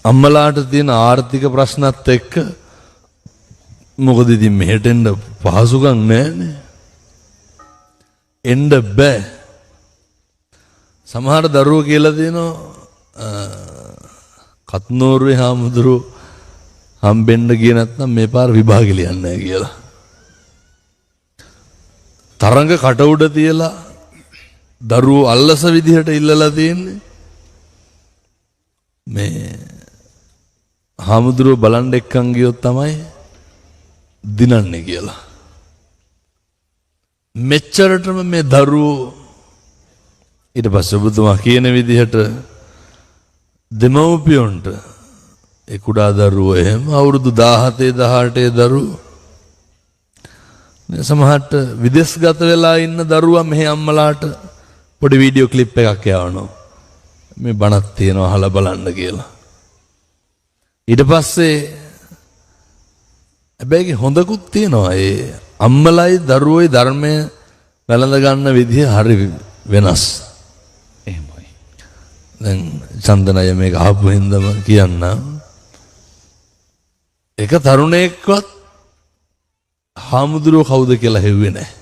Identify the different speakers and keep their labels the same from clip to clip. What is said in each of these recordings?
Speaker 1: අම්මලාට තියෙන ආර්ථික ප්‍රශ්නත් එක්ක මොකද ඉතින් මෙහෙට එන්න පහසුකම් නැහැනේ. එන්න බෑ. සමහර දරුවෝ කියලා දෙනවා කත්නෝරුවේ හාමුදුරුවෝ හම්බෙන්න ගියේ නැත්නම් මේ පාර විභාගෙ ලියන්නේ නැහැ කියලා. තරඟ කට උඩ තියලා දරුවෝ අල්ලස විදිහට ඉල්ලලා තියෙන්නේ. මේ හාමුදුරුවෝ බලන්න එක්කන් ගියොත් තමයි දිනන්නේ කියලා. මෙච්චරටම මේ දරුවෝ ඊට පස්සේ ඔබතුමා කියන විදිහට දෙමව්පියොන්ට ඒ කුඩා දරුවෝ එහෙම අවුරුදු 17 18 දරුවෝ සමහරට විදේශගත වෙලා ඉන්න දරුවා මෙහි අම්මලාට පොඩි වීඩියෝ ක්ලිප් එකක් යවනවා. මේ බණක් තියෙනවා අහලා බලන්න කියලා. ඊට පස්සේ හැබැයි හොඳකුත් තියෙනවා. ඒ අම්මලයි දරුවෝයි ධර්මය වැළඳ ගන්න විදිහ හරි වෙනස්.
Speaker 2: එහෙමයි.
Speaker 1: දැන් චන්දනය මේක අහපු හින්දාම කියන්න. එක තරුණයෙක්වත් හාමුදුරුවෝ කවුද කියලා හෙව්වේ නැහැ.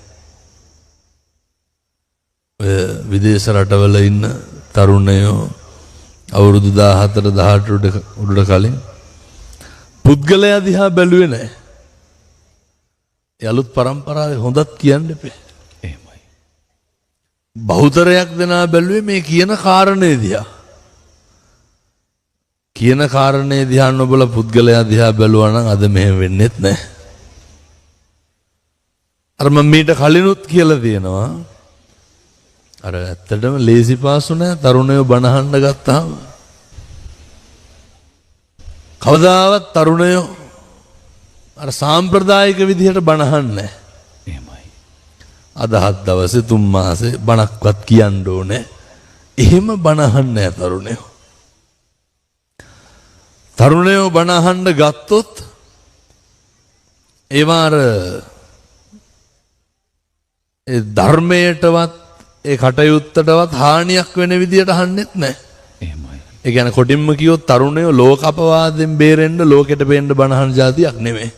Speaker 1: ඔය විදේශ රටවල ඉන්න තරුණයෝ අවුරුදු 14 18 උඩට කලින් පුද්ගලයා දිහා බැලුවේ නැහැ. ඒ අලුත් පරම්පරාවේ හොඳත් කියන්න එපේ.
Speaker 2: එහෙමයි.
Speaker 1: බහුතරයක් දෙනා බැලුවේ මේ කියන කාරණේ දිහා. කියන කාරණේ දිහා නොබල පුද්ගලයා දිහා බැලුවා නම් අද මෙහෙම වෙන්නේත් නැහැ. අර මම මීට කලිනුත් කියලා තියෙනවා. අර ඇත්තටම ලේසි පාසු නැහැ තරුණයෝ බනහන්න ගත්තාම. කවදාවත් තරුණයෝ අර සාම්ප්‍රදායික විදිහට බනහන්නේ නැහැ.
Speaker 2: එහෙමයි.
Speaker 1: අදහත් දවසේ 3 මාසේ බණක්වත් කියන්න ඕනේ. එහෙම බනහන්නේ නැහැ තරුණයෝ. තරුණයෝ බනහන්න ගත්තොත් ඒවාර ඒ ධර්මයටවත් ඒ කටයුත්තටවත් හානියක් වෙන විදියට අහන්නෙත් නැහැ.
Speaker 2: එහෙමයි.
Speaker 1: ඒ කියන්නේ කොටින්ම කියොත් තරුණයෝ ලෝක අපවාදයෙන් බේරෙන්න ලෝකෙට පෙන්න බනහන જાතියක් නෙමෙයි.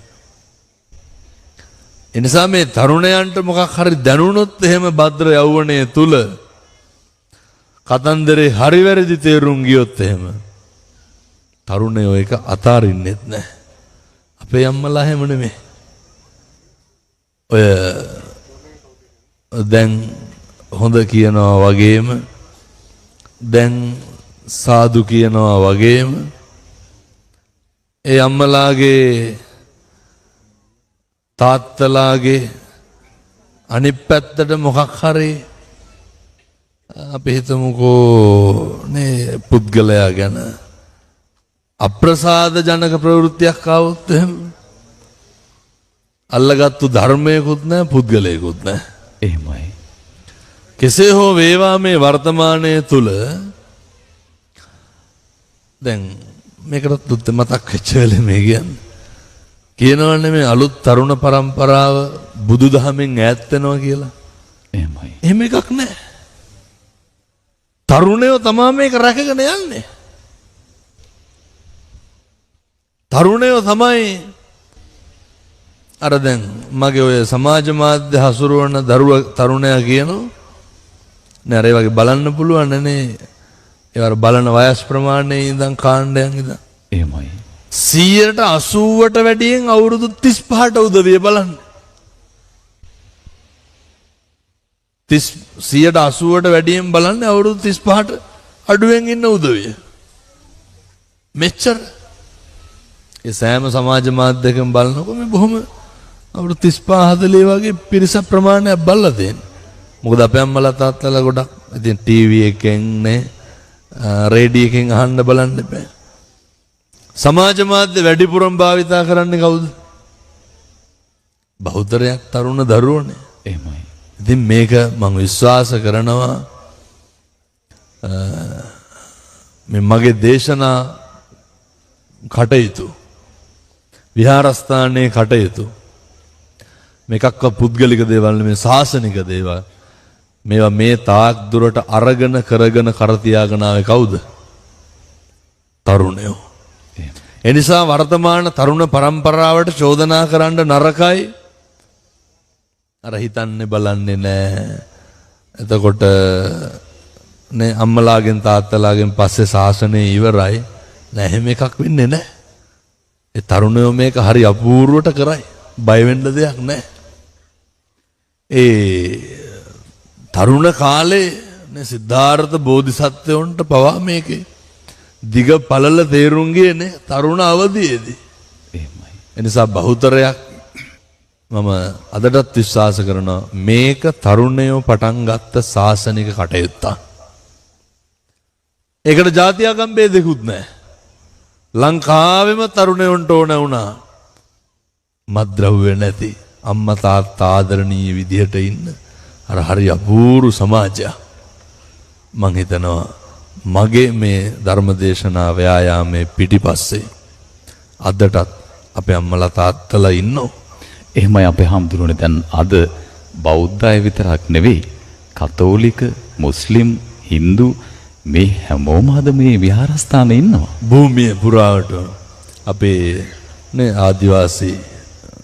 Speaker 1: ඒ නිසා මේ තරුණයන්ට මොකක් හරි දැනුණොත් එහෙම භද්‍ර යෞවනයේ තුල කතන්දරේ හරි වැරදි තේරුම් ගියොත් එහෙම තරුණයෝ ඒක අතාරින්නෙත් නැහැ. අපේ අම්මලා හැම නෙමෙයි. ඔය දැන් හොඳ කියනවා වගේම දැන් සාදු කියනවා වගේම ඒ අම්මලාගේ තාත්තලාගේ අනිත් පැත්තට මොකක් හරි අපි හිතමුකෝ නේ පුද්ගලයා ගැන අප්‍රසාද ජනක ප්‍රවෘත්තියක් ආවොත් එහෙම අල්ලගත්තු ධර්මයකුත් නැහැ පුද්ගලයෙකුත් නැහැ.
Speaker 2: එහෙමයි.
Speaker 1: කෙසේ හෝ වේවා මේ වර්තමානයේ තුල දැන් මේකට දුත් මතක් වෙච්ච වෙලේ මේ කියන්නේ කියනවනේ මේ අලුත් තරුණ පරම්පරාව බුදුදහමෙන් ඈත් වෙනවා කියලා.
Speaker 2: එහෙමයි.
Speaker 1: එහෙම එකක් නැහැ. තරුණයෝ තමයි මේක රැකගෙන යන්නේ. තරුණයෝ තමයි අර දැන් මගේ ඔය සමාජ මාධ්‍ය හසුරුවන තරුණයා කියනවා නෑ අර ඒ වගේ බලන්න පුළුවන් නේ. ඒවර බලන වයස් ප්‍රමාණයේ ඉඳන් කාණ්ඩයන් ඉඳන්.
Speaker 2: එහෙමයි.
Speaker 1: 180ට වැඩියෙන් අවුරුදු 35ට උදවිය බලන්න. 180ට වැඩියෙන් බලන්නේ අවුරුදු 35ට අඩුවෙන් ඉන්න උදවිය. මෙච්චර. ඒ සෑම සමාජ මාධ්‍යකම බලනකොට මේ බොහොම අවුරුදු 35 40 වගේ පිරිස ප්‍රමාණයක් බලලා තියෙනවා. මොකද අපේ අම්මලා තාත්තලා ගොඩක් ඉතින් ටීවී එකෙන් නේ රේඩියෝ එකෙන් අහන්න බලන්න බෑ. සමාජ මාධ්‍ය වැඩිපුරම භාවිතා කරන්නේ කවුද? බහුතරයක් තරුණ දරුවෝනේ.
Speaker 2: එහෙමයි.
Speaker 1: ඉතින් මේක මම විශ්වාස කරනවා මේ මගේ දේශනා කටයුතු විහාරස්ථානයේ කටයුතු මේකක්ව පුද්ගලික දේවල් නෙමෙයි ශාසනික දේවල්. මේවා මේ තාක් දුරට අරගෙන කරගෙන කර තියාගෙන ආවේ කවුද? තරුණයෝ. එනිසා වර්තමාන තරුණ පරම්පරාවට චෝදනා කරන්න නරකයි. අර හිතන්නේ බලන්නේ නැහැ. එතකොට නේ අම්මලාගෙන් තාත්තලාගෙන් පස්සේ ශාසනය ඉවරයි. නෑ එහෙම එකක් වෙන්නේ නැහැ. ඒ තරුණයෝ මේක හරි අපූර්වට කරයි. බය වෙන්න දෙයක් නැහැ. ඒ තරුණ කාලේ නේ සිද්ධාර්ථ බෝධිසත්වයන්ට පවා මේකේ දිග පළල තේරුම් ගියේ නේ තරුණ අවදියේදී.
Speaker 2: එහෙමයි.
Speaker 1: එනිසා බහුතරයක් මම අදටත් විශ්වාස කරනවා මේක තරුණයෝ පටන් ගත්ත ශාසනික කටයුත්ත. ඒකට ජාතියාගම් ભેදෙකුත් නැහැ. ලංකාවෙම තරුණයන්ට ඕන වුණා මත්ද්‍රව්‍ය නැති අම්මා තාත්තා ආදරණීය විදිහට ඉන්න අර හරි අපූර්ව සමාජයක්. මං හිතනවා මගේ මේ ධර්මදේශනා ව්‍යායාමයේ පිටිපස්සේ අදටත් අපේ අම්මලා තාත්තලා ඉන්නෝ.
Speaker 2: එහෙමයි අපේ හාමුදුරුවනේ දැන් අද බෞද්ධ අය විතරක් නෙවෙයි කතෝලික මුස්ලිම් හින්දු මේ හැමෝම අද මේ විහාරස්ථානයේ ඉන්නවා.
Speaker 1: භූමිය පුරාවට අපේ නේ ආදිවාසී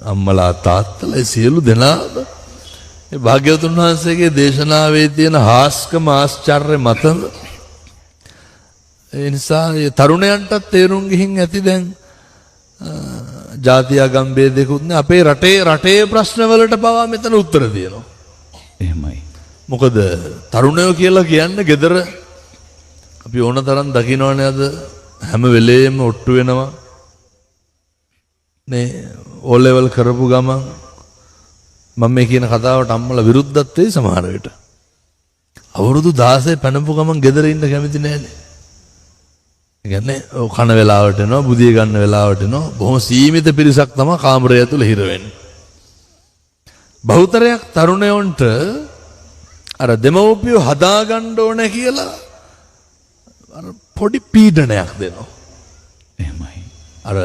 Speaker 1: අම්මලා තාත්තලා සියලු දෙනාම ඒ භාග්‍යවතුන් වහන්සේගේ දේශනාවේ තියෙන හාස්කම ආශ්චර්ය මතම ඒ නිසා ඒ තරුණයන්ටත් තේරුම් ගිහින් ඇති දැන් ජාතියාගම් ભેදෙකුත් නේ අපේ රටේ ප්‍රශ්න වලට පවා මෙතන උත්තර දෙනවා.
Speaker 2: එහෙමයි.
Speaker 1: මොකද තරුණයෝ කියලා කියන්නේ gedara අපි ඕන තරම් දකින්නවනේ අද හැම වෙලේම ඔට්ටු වෙනවා නේ O level කරපු ගමන් මම මේ කියන කතාවට අම්මලා විරුද්ධත් වෙයි සමහර වෙලට. අවුරුදු 16 පැනපු ගමන් gedara ඉන්න කැමති නෑනේ. ඒ කියන්නේ කන වෙලාවට එනවා බුදිය ගන්න වෙලාවට එනවා බොහොම සීමිත පිරිසක් තමයි කාමරය ඇතුළේ හිර වෙන්නේ. බහුතරයක් තරුණයන්ට අර දෙමව්පියෝ හදාගන්න ඕන කියලා අර පොඩි පීඩනයක් දෙනවා.
Speaker 2: එහෙමයි.
Speaker 1: අර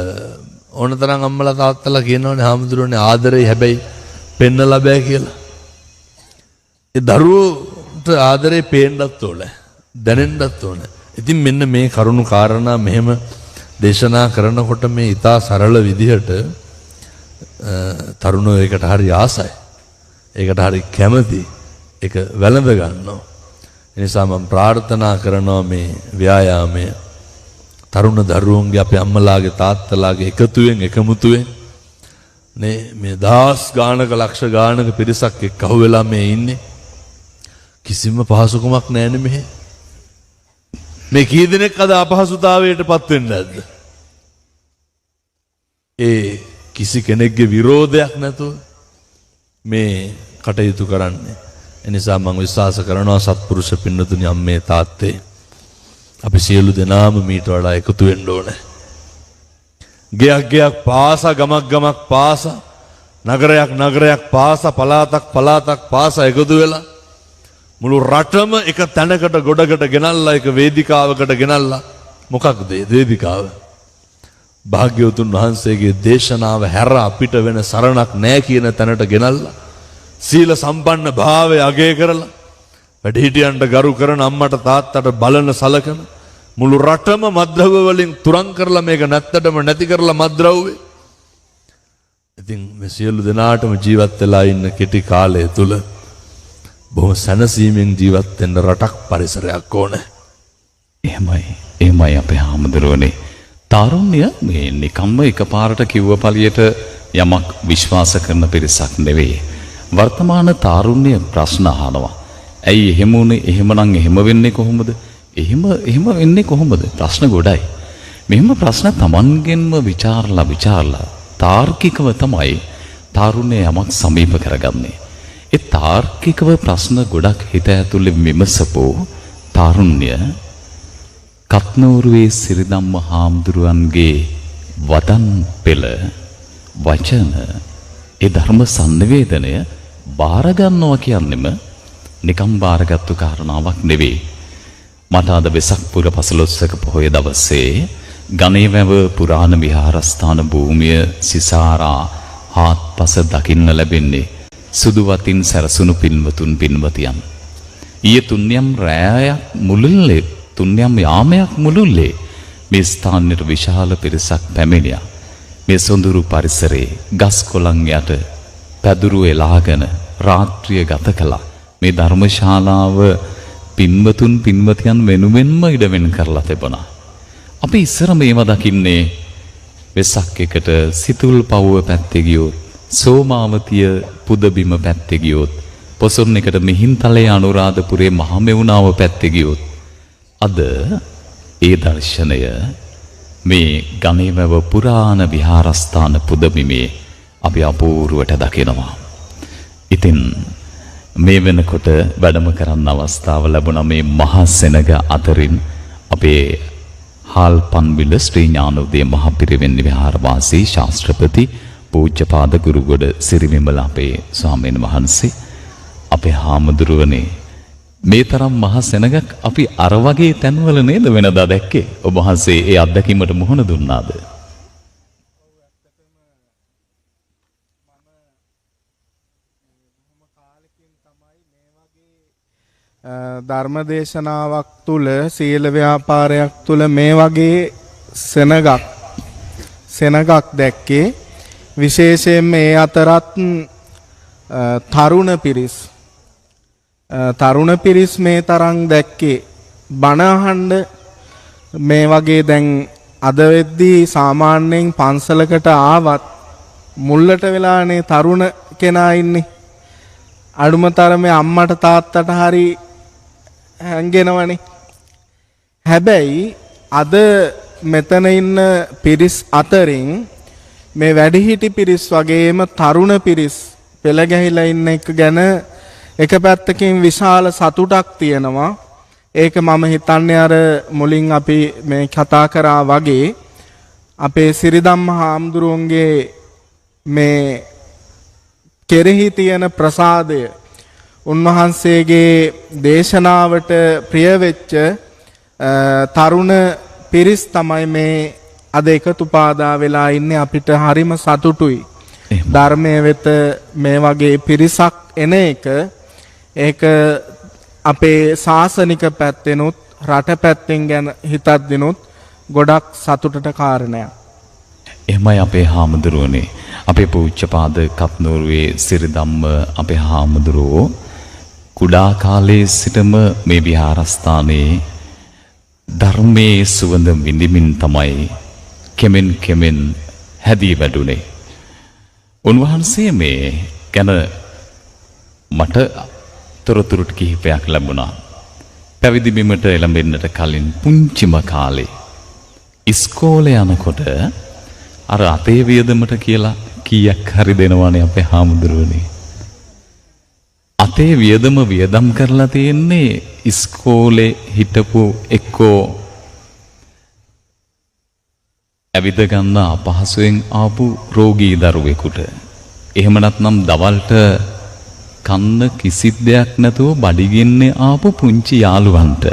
Speaker 1: ඕනතරම් අම්මලා තාත්තලා කියනවනේ හාමුදුරනේ ආදරේ හැබැයි පෙන්නලා බෑ කියලා. ඒ දරුවෝට ආදරේ පේන්නත් ඕනේ. දැනෙන්නත් ඕනේ. ඉතින් මෙන්න මේ කරුණු කාරණා මෙහෙම දේශනා කරනකොට මේ ඊටා සරල විදිහට තරුණයෝ ඒකට හරි ආසයි. ඒකට හරි කැමති. ඒක වැළඳ ගන්නවා. ඒ නිසා මම ප්‍රාර්ථනා කරනවා මේ ව්‍යායාමය තරුණ දරුවන්ගේ අපේ අම්මලාගේ තාත්තලාගේ එකතුවෙන් එකමුතුවෙන් නේ මේ දහස් ගානක ලක්ෂ ගානක පිරිසක් එක්ක අහුවෙලා මේ ඉන්නේ කිසිම පහසුකමක් නැහැ මෙහෙ මේ කී දෙනෙක් අද අපහසුතාවයටපත් වෙන්නේ නැද්ද ඒ කිසි කෙනෙක්ගේ විරෝධයක් නැතුව මේ කටයුතු කරන්නේ එනිසා මම විශ්වාස කරනවා සත්පුරුෂ පින්නතුනි අම්මේ තාත්තේ අපි සියලු දෙනාම මීට වඩා එකතු වෙන්න ඕනේ. ගයක් පාසා ගමක් පාසා නගරයක් පාසා පළාතක් පාසා එකතු වෙලා මුළු රටම එක තැනකට ගොඩකට ගෙනල්ලා එක වේදිකාවකට ගෙනල්ලා මොකක්ද ඒ වේදිකාව? භාග්‍යවතුන් වහන්සේගේ දේශනාව හැර අපිට වෙන සරණක් නැහැ කියන තැනට ගෙනල්ලා සීල සම්පන්න භාවය අගය කරලා වැඩිහිටියන්ට ගරු කරන අම්මට තාත්තට බලන සලකන මුළු රටම මද්ද්‍රව්‍ය වලින් තුරන් කරලා මේක නැත්තටම නැති කරලා මද්ද්‍රව්‍ය. ඉතින් මේ සියලු දෙනාටම ජීවත් වෙලා ඉන්න කෙටි කාලය තුල බොහොම සැනසීමෙන් ජීවත් වෙන්න රටක් පරිසරයක් ඕනේ.
Speaker 2: එහෙමයි අපේ හාමුදුරුවනේ. තාරුණ්‍ය මේ නිකම්ම එකපාරට කිව්ව පළියට යමක් විශ්වාස කරන පිරිසක් නෙවෙයි. වර්තමාන තාරුණ්‍ය ප්‍රශ්න අහනවා. ඇයි එහෙම උනේ? එහෙමනම් එහෙම වෙන්නේ කොහොමද? එහෙම වෙන්නේ කොහොමද? ප්‍රශ්න ගොඩයි. මෙහෙම ප්‍රශ්න Tamanගෙන්ම විචාරලා තාර්කිකව තමයි තාරුණ්‍ය යමක් සමීප කරගන්නේ. ඒ තාර්කිකව ප්‍රශ්න ගොඩක් හිත ඇතුලේ විමසපෝ තාරුණ්‍ය කත්නෝරුවේ සිරිදම්ම හාමුදුරුවන්ගේ වදන් පෙළ වචන ඒ ධර්ම සංනිවේදනය බාර ගන්නවා කියන්නෙම නිකම් බාරගත්තු කාරණාවක් නෙවෙයි. මට අද වෙසක් පුර පසළොස්වක පොහොය දවසේ ගණේවැව පුරාණ විහාරස්ථාන භූමිය සිසාරා හාත්පස දකින්න ලැබෙන්නේ සුදු වතින් සැරසුණු පින්වතුන් පින්වතියන්. ඊයේ තුන්යම් රැයක් මුළුල්ලේ තුන්යම් යාමයක් මුළුල්ලේ මේ ස්ථානයට විශාල පිරිසක් පැමිණියා. මේ සොඳුරු පරිසරයේ ගස් කොළන් යට පැදුරු එලාගෙන රාත්‍රිය ගත කළා. මේ ධර්මශාලාව පින්වතුන් පින්වතියන් වෙනුවෙන්ම ඉඩවෙන් කරලා තිබුණා. අපි ඉස්සර මේවා දකින්නේ වෙසක් එකට සිතුල් පවුව පැත්තේ ගියොත්, සෝමාවතිය පුදබිම පැත්තේ ගියොත්, පොසොන් එකට මිහින්තලේ අනුරාධපුරේ මහමෙවුනාව පැත්තේ ගියොත්, අද ඒ දර්ශනය මේ ගණේමැව පුරාණ විහාරස්ථාන පුදබිමේ අපි අපූර්වට දකිනවා. ඉතින් මේ වෙනකොට වැඩම කරන්න අවස්ථාව ලැබුණා මේ මහා සෙනග අතරින් අපේ හාල් පන්විල ශ්‍රී ඥානෝදය මහ පිරිවෙන් විහාරවාසී ශාස්ත්‍රපති පූජ්‍යපාද ගුරුගොඩ සිරිවිමල අපේ ස්වාමීන් වහන්සේ, අපේ හාමුදුරුවනේ, මේ තරම් මහා සෙනගක් අපි අර වගේ තැන්වල නේද වෙනදා දැක්කේ? ඔබ වහන්සේ ඒ අත්දැකීමට මුහුණ දුන්නාද?
Speaker 3: ධර්මදේශනාවක් තුල, සීල ව්‍යාපාරයක් තුල මේ වගේ සෙනගක් දැක්කේ. විශේෂයෙන් මේ අතරත් තරුණ පිරිස් මේ තරම් දැක්කේ. බණ අහන්න මේ වගේ දැන් අද වෙද්දී සාමාන්‍යයෙන් පන්සලකට ආවත් මුල්ලට වෙලානේ තරුණ කෙනා ඉන්නේ. අඩුම තරමේ අම්මට තාත්තට හරි හැංගෙනවනේ. හැබැයි අද මෙතන ඉන්න පිරිස් අතරින් මේ වැඩිහිටි පිරිස් වගේම තරුණ පිරිස් පෙළ ගැහිලා ඉන්න එක ගැන එක පැත්තකින් විශාල සතුටක් තියෙනවා. ඒක මම හිතන්නේ අර මුලින් අපි මේ කතා කරා වගේ අපේ සිරිධම්ම හාමුදුරුවන්ගේ මේ කෙරෙහි තියෙන ප්‍රසාදය, උන්වහන්සේගේ දේශනාවට ප්‍රිය වෙච්ච තරුණ පිරිස් තමයි මේ අද එකතු පාදා වෙලා ඉන්නේ. අපිට හරිම සතුටුයි ධර්මයේ වෙත මේ වගේ පිරිසක් එන එක. ඒක අපේ ශාසනික පැත්තෙනුත් රට පැත්තෙන් ගැන හිතද්දිනුත් ගොඩක් සතුටට කාරණයක්.
Speaker 2: එහෙමයි අපේ හාමුදුරුවනේ. අපේ පූජ්‍යපාද කප්නෝරුවේ සිරිධම්ම අපේ හාමුදුරුවෝ කුඩා කාලයේ සිටම මේ විහාරස්ථානයේ ධර්මයේ සුවඳ විඳිමින් තමයි කෙමෙන් හැදී වැඩුණේ. උන්වහන්සේ මේ ගැන මට තොරතුරු කිහිපයක් ලැබුණා. පැවිදි බිමට එළඹෙන්නට කලින් පුංචිම කාලේ ඉස්කෝලේ යනකොට අර අපේ වියදමට කියලා කීයක් හරි දෙනවනේ අපේ හාමුදුරුවනේ. අතේ වියදම් කරලා තියෙන්නේ ඉස්කෝලේ හිටපු එක්කෝ ඇවිද ගන්න අපහසුයෙන් ආපු රෝගී දරුවෙකුට, එහෙම නැත්නම් දවල්ට කන්න කිසිත් දෙයක් නැතුව බඩගින්නේ ආපු පුංචි යාළුවන්ට.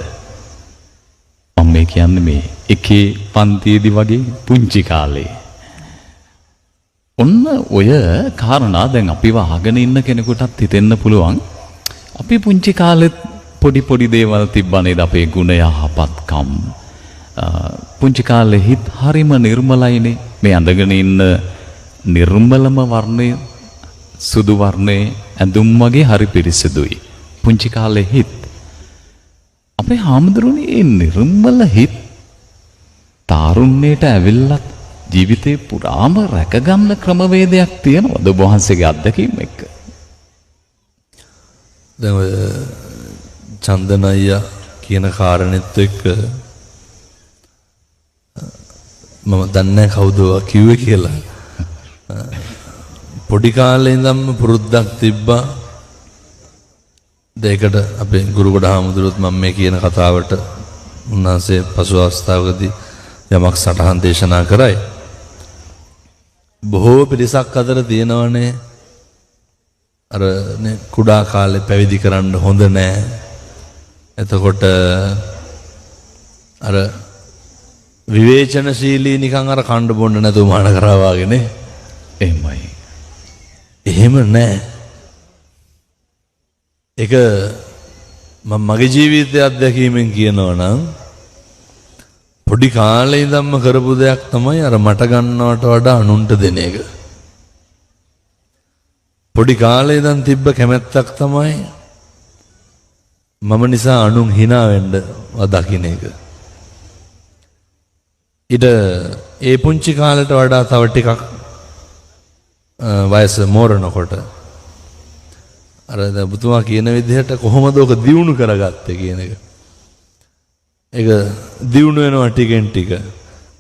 Speaker 2: මම මේ කියන්නේ මේ එකේ පන්තියේදී වගේ පුංචි කාලේ. ඔන්න ඔය කාරණා දැන් අපිව අහගෙන ඉන්න කෙනෙකුටත් හිතෙන්න පුළුවන්. අපි පුංචි කාලෙත් පොඩි දේවල් තිබ්බනේද, අපේ ගුණ යහපත්කම්. පුංචි කාලේ හිත හරිම නිර්මලයිනේ. මේ අඳගෙන ඉන්න නිර්මලම වර්ණය, සුදු වර්ණයේ ඇඳුම් වගේ හරි පිරිසිදුයි පුංචි කාලේ හිත. අපේ හාමුදුරුවනේ මේ නිර්මල හිත තාරුණ්‍යයට ඇවිල්ලත් ජීවිතේ පුරාම රැකගන්න ක්‍රමවේදයක් තියෙනවද ඔබ වහන්සේගේ අත්දැකීම් එක්ක?
Speaker 1: දැන් ඔය චන්දන අයියා කියන කාරණෙත් එක්ක මම දන්නේ කවුද කිව්වේ කියලා. පොඩි කාලේ ඉඳන්ම පුරුද්දක් තිබ්බා. දෙයකට අපේ ගුරුගොඩ හාමුදුරුවොත් මම මේ කියන කතාවට උන්වහන්සේ පසු අවස්ථාවකදී යමක් සටහන් දේශනා කරයි. බොහෝ පිරිසක් අතර තියෙනවනේ අර කුඩා කාලේ පැවිදි කරන්න හොඳ නෑ. එතකොට අර විවේචනශීලී නිකන් අර කණ්ඩ බොන්න නැතුව මාන කරා වගේනේ.
Speaker 2: එහෙමයි.
Speaker 1: එහෙම නෑ. ඒක මම මගේ ජීවිතයේ අත්දැකීමෙන් කියනවා නම් පොඩි කාලේ ඉඳන්ම කරපු දෙයක් තමයි අර මට ගන්නවට වඩා අනුන්ට දෙන එක. පොඩි කාලේ ඉඳන් තිබ්බ කැමැත්තක් තමයි මම නිසා අනුන් hina වෙන්න දකින්න එක. ඊට ඒ පුංචි කාලේට වඩා තව ටිකක් වයස මෝරනකොට අර බුතුමා කියන විදිහට කොහොමද ඔක දියුණු කරගත්තේ කියන එක. ඒක දියුණු වෙනවා ටිකෙන් ටික.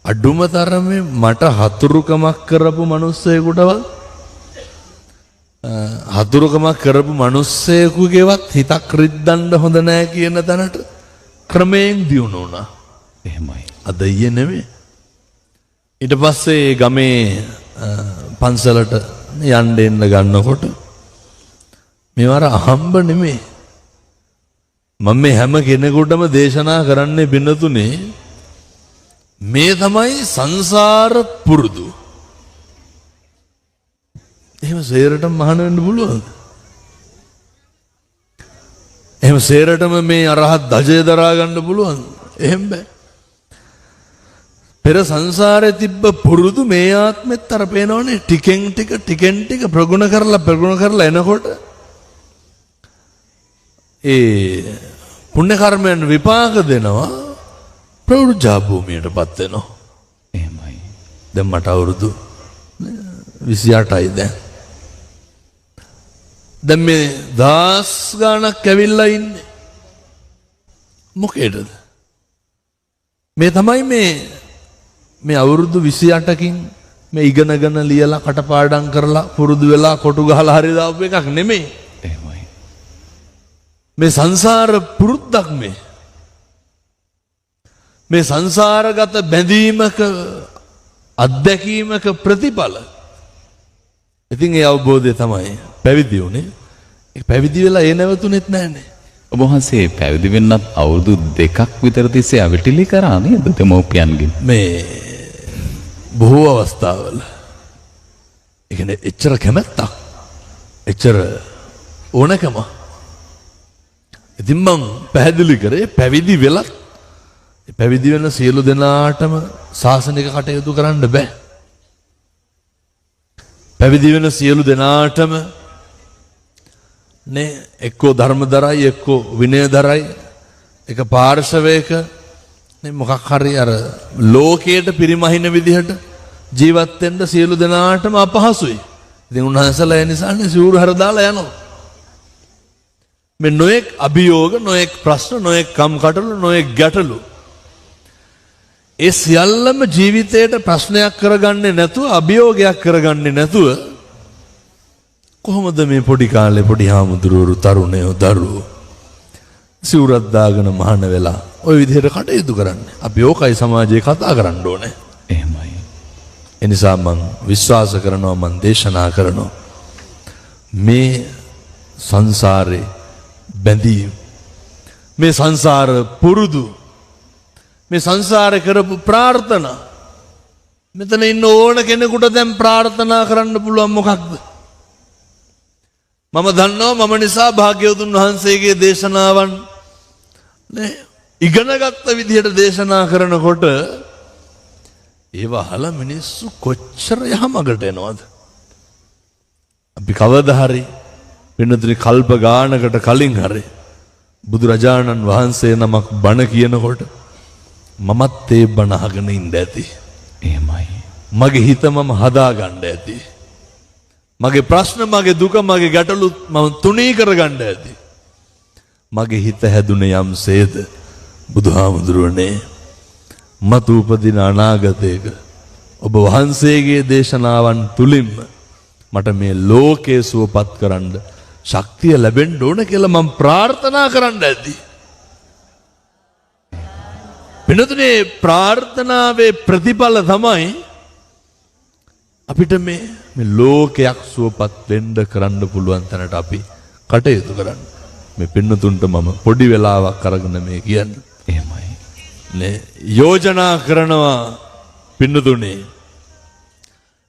Speaker 1: අඩුම තරමේ මට හතුරුකමක් කරපු මිනිස්සෙකුටවත් හතුරුකමක් කරපු මිනිස්සෙකුගේවත් හිතක් රිද්දන්න හොඳ නැහැ කියන තැනට ක්‍රමයෙන් දියුණු වුණා.
Speaker 2: එහෙමයි.
Speaker 1: අද ඊයේ නෙමෙයි. ඊට පස්සේ ගමේ පන්සලට යන්න එන්න ගන්නකොට මේවර අහම්බ නෙමෙයි. මම මේ හැම කෙනෙකුටම දේශනා කරන්නේ බින්නතුනේ මේ තමයි සංසාර පුරුදු. එහෙම සේරටම මහාන වෙන්න පුළුවන්ද? එහෙම සේරටම මේ අරහත් ධජය දරා ගන්න පුළුවන්ද? එහෙම බෑ. පෙර සංසාරේ තිබ්බ පුරුදු මේ ආත්මෙත් අර පේනවනේ ටිකෙන් ටික ප්‍රගුණ කරලා එනකොට ඒ පුණ්‍ය කර්මයන් විපාක දෙනවා ප්‍රවෘජා භූමියටපත් වෙනවා.
Speaker 2: එහෙමයි.
Speaker 1: දැන් මට අවුරුදු 28යි දැන්. දැන් මේ දාස් ගාණක් ඇවිල්ලා ඉන්නේ. මොකේද? මේ තමයි මේ අවුරුදු 28කින් මේ ඉගෙනගෙන ලියලා කටපාඩම් කරලා පුරුදු වෙලා කොටු ගහලා හරි දාපු එකක් නෙමෙයි.
Speaker 2: එහෙමයි.
Speaker 1: මේ සංසාර පුරුද්දක් මේ සංසාරගත බැඳීමක අත්දැකීමක ප්‍රතිඵල. ඉතින් ඒ අවබෝධය තමයි පැවිදි වුණේ. ඒ පැවිදි වෙලා ඒ නැවතුනේත් නැහනේ.
Speaker 2: ඔබ වහන්සේ පැවිදි වෙන්නත් අවුරුදු 2ක් විතර තිස්සේ අවිටිලි කරා නේද දෙමෝපියන්ගෙන්?
Speaker 1: මේ බොහෝ අවස්ථාවල ඒ කියන්නේ එච්චර කැමැත්තක් එච්චර ඕනකම. ඉතින් මං පැහැදිලි කරේ පැවිදි වෙලත් පැවිදි වෙන සියලු දෙනාටම ශාසනික කටයුතු කරන්න බෑ. පැවිදි වෙන සියලු දෙනාටම නේ එක්කෝ ධර්මදරයි එක්කෝ විනයදරයි එක පාර්ශවයක නේ මොකක් හරි අර ලෝකයට පිරිමහින විදිහට ජීවත් වෙන්න සියලු දෙනාටම අපහසුයි. ඉතින් උන්වහන්සේලා ඒ නිසානේ සිවුරු හර දාලා යනවා. මේ නොඑක් අභියෝග නොඑක් ප්‍රශ්න නොඑක් කම්කටොළු නොඑක් ගැටලු ඒ සියල්ලම ජීවිතයට ප්‍රශ්නයක් කරගන්නේ නැතුව අභියෝගයක් කරගන්නේ නැතුව කොහොමද මේ පොඩි කාලේ පොඩි හාමුදුරුවෝ තරුණයෝ දරුවෝ සිවුරක් දාගෙන මහාන වෙලා ওই විදිහට කටයුතු කරන්නේ. අපි ඕකයි සමාජයේ කතා කරන්න ඕනේ.
Speaker 2: එහෙමයි.
Speaker 1: ඒ නිසා මම විශ්වාස කරනවා මම දේශනා කරනවා මේ සංසාරේ බැඳීම් මේ සංසාර පුරුදු මේ සංසාරේ කරපු ප්‍රාර්ථනා මෙතන ඉන්න ඕන කෙනෙකුට දැන් ප්‍රාර්ථනා කරන්න පුළුවන් මොකක්ද? මම දන්නවා මම නිසා භාග්‍යවතුන් වහන්සේගේ දේශනාවන් නේ ඉගෙනගත්ත විදිහට දේශනා කරනකොට ඒව අහලා මිනිස්සු කොච්චර යහමගට එනවද? අපි කවදා හරි වෙනතුනි කල්ප ගානකට කලින් හරි බුදුරජාණන් වහන්සේ නමක් බණ කියනකොට මමත් ඒ බණ අහගෙන ඉඳ ඇති.
Speaker 2: එහෙමයි.
Speaker 1: මගේ හිත මම හදා ගන්න ඇති. මගේ ප්‍රශ්න මගේ දුක මගේ ගැටලු මම තුනී කරගන්න ඇති. මගේ හිත හැදුනේ යම්සේද බුදුහාමුදුරනේ මතු උපදින අනාගතයක ඔබ වහන්සේගේ දේශනාවන් තුලින්ම මට මේ ලෝකේ සුවපත් කරන්න ශක්තිය ලැබෙන්න ඕන කියලා මම ප්‍රාර්ථනා කරන්න ඇති. වෙනතුනේ ප්‍රාර්ථනාවේ ප්‍රතිඵල තමයි අපිට මේ ලෝකයක් සුවපත් වෙන්න කරන්න පුළුවන් තැනට අපි කටයුතු කරන්න. මේ පින්නතුන්ට මම පොඩි වෙලාවක් අරගෙන මේ කියන්නේ.
Speaker 2: එහෙමයි.
Speaker 1: නේ යෝජනා කරනවා පින්නතුනේ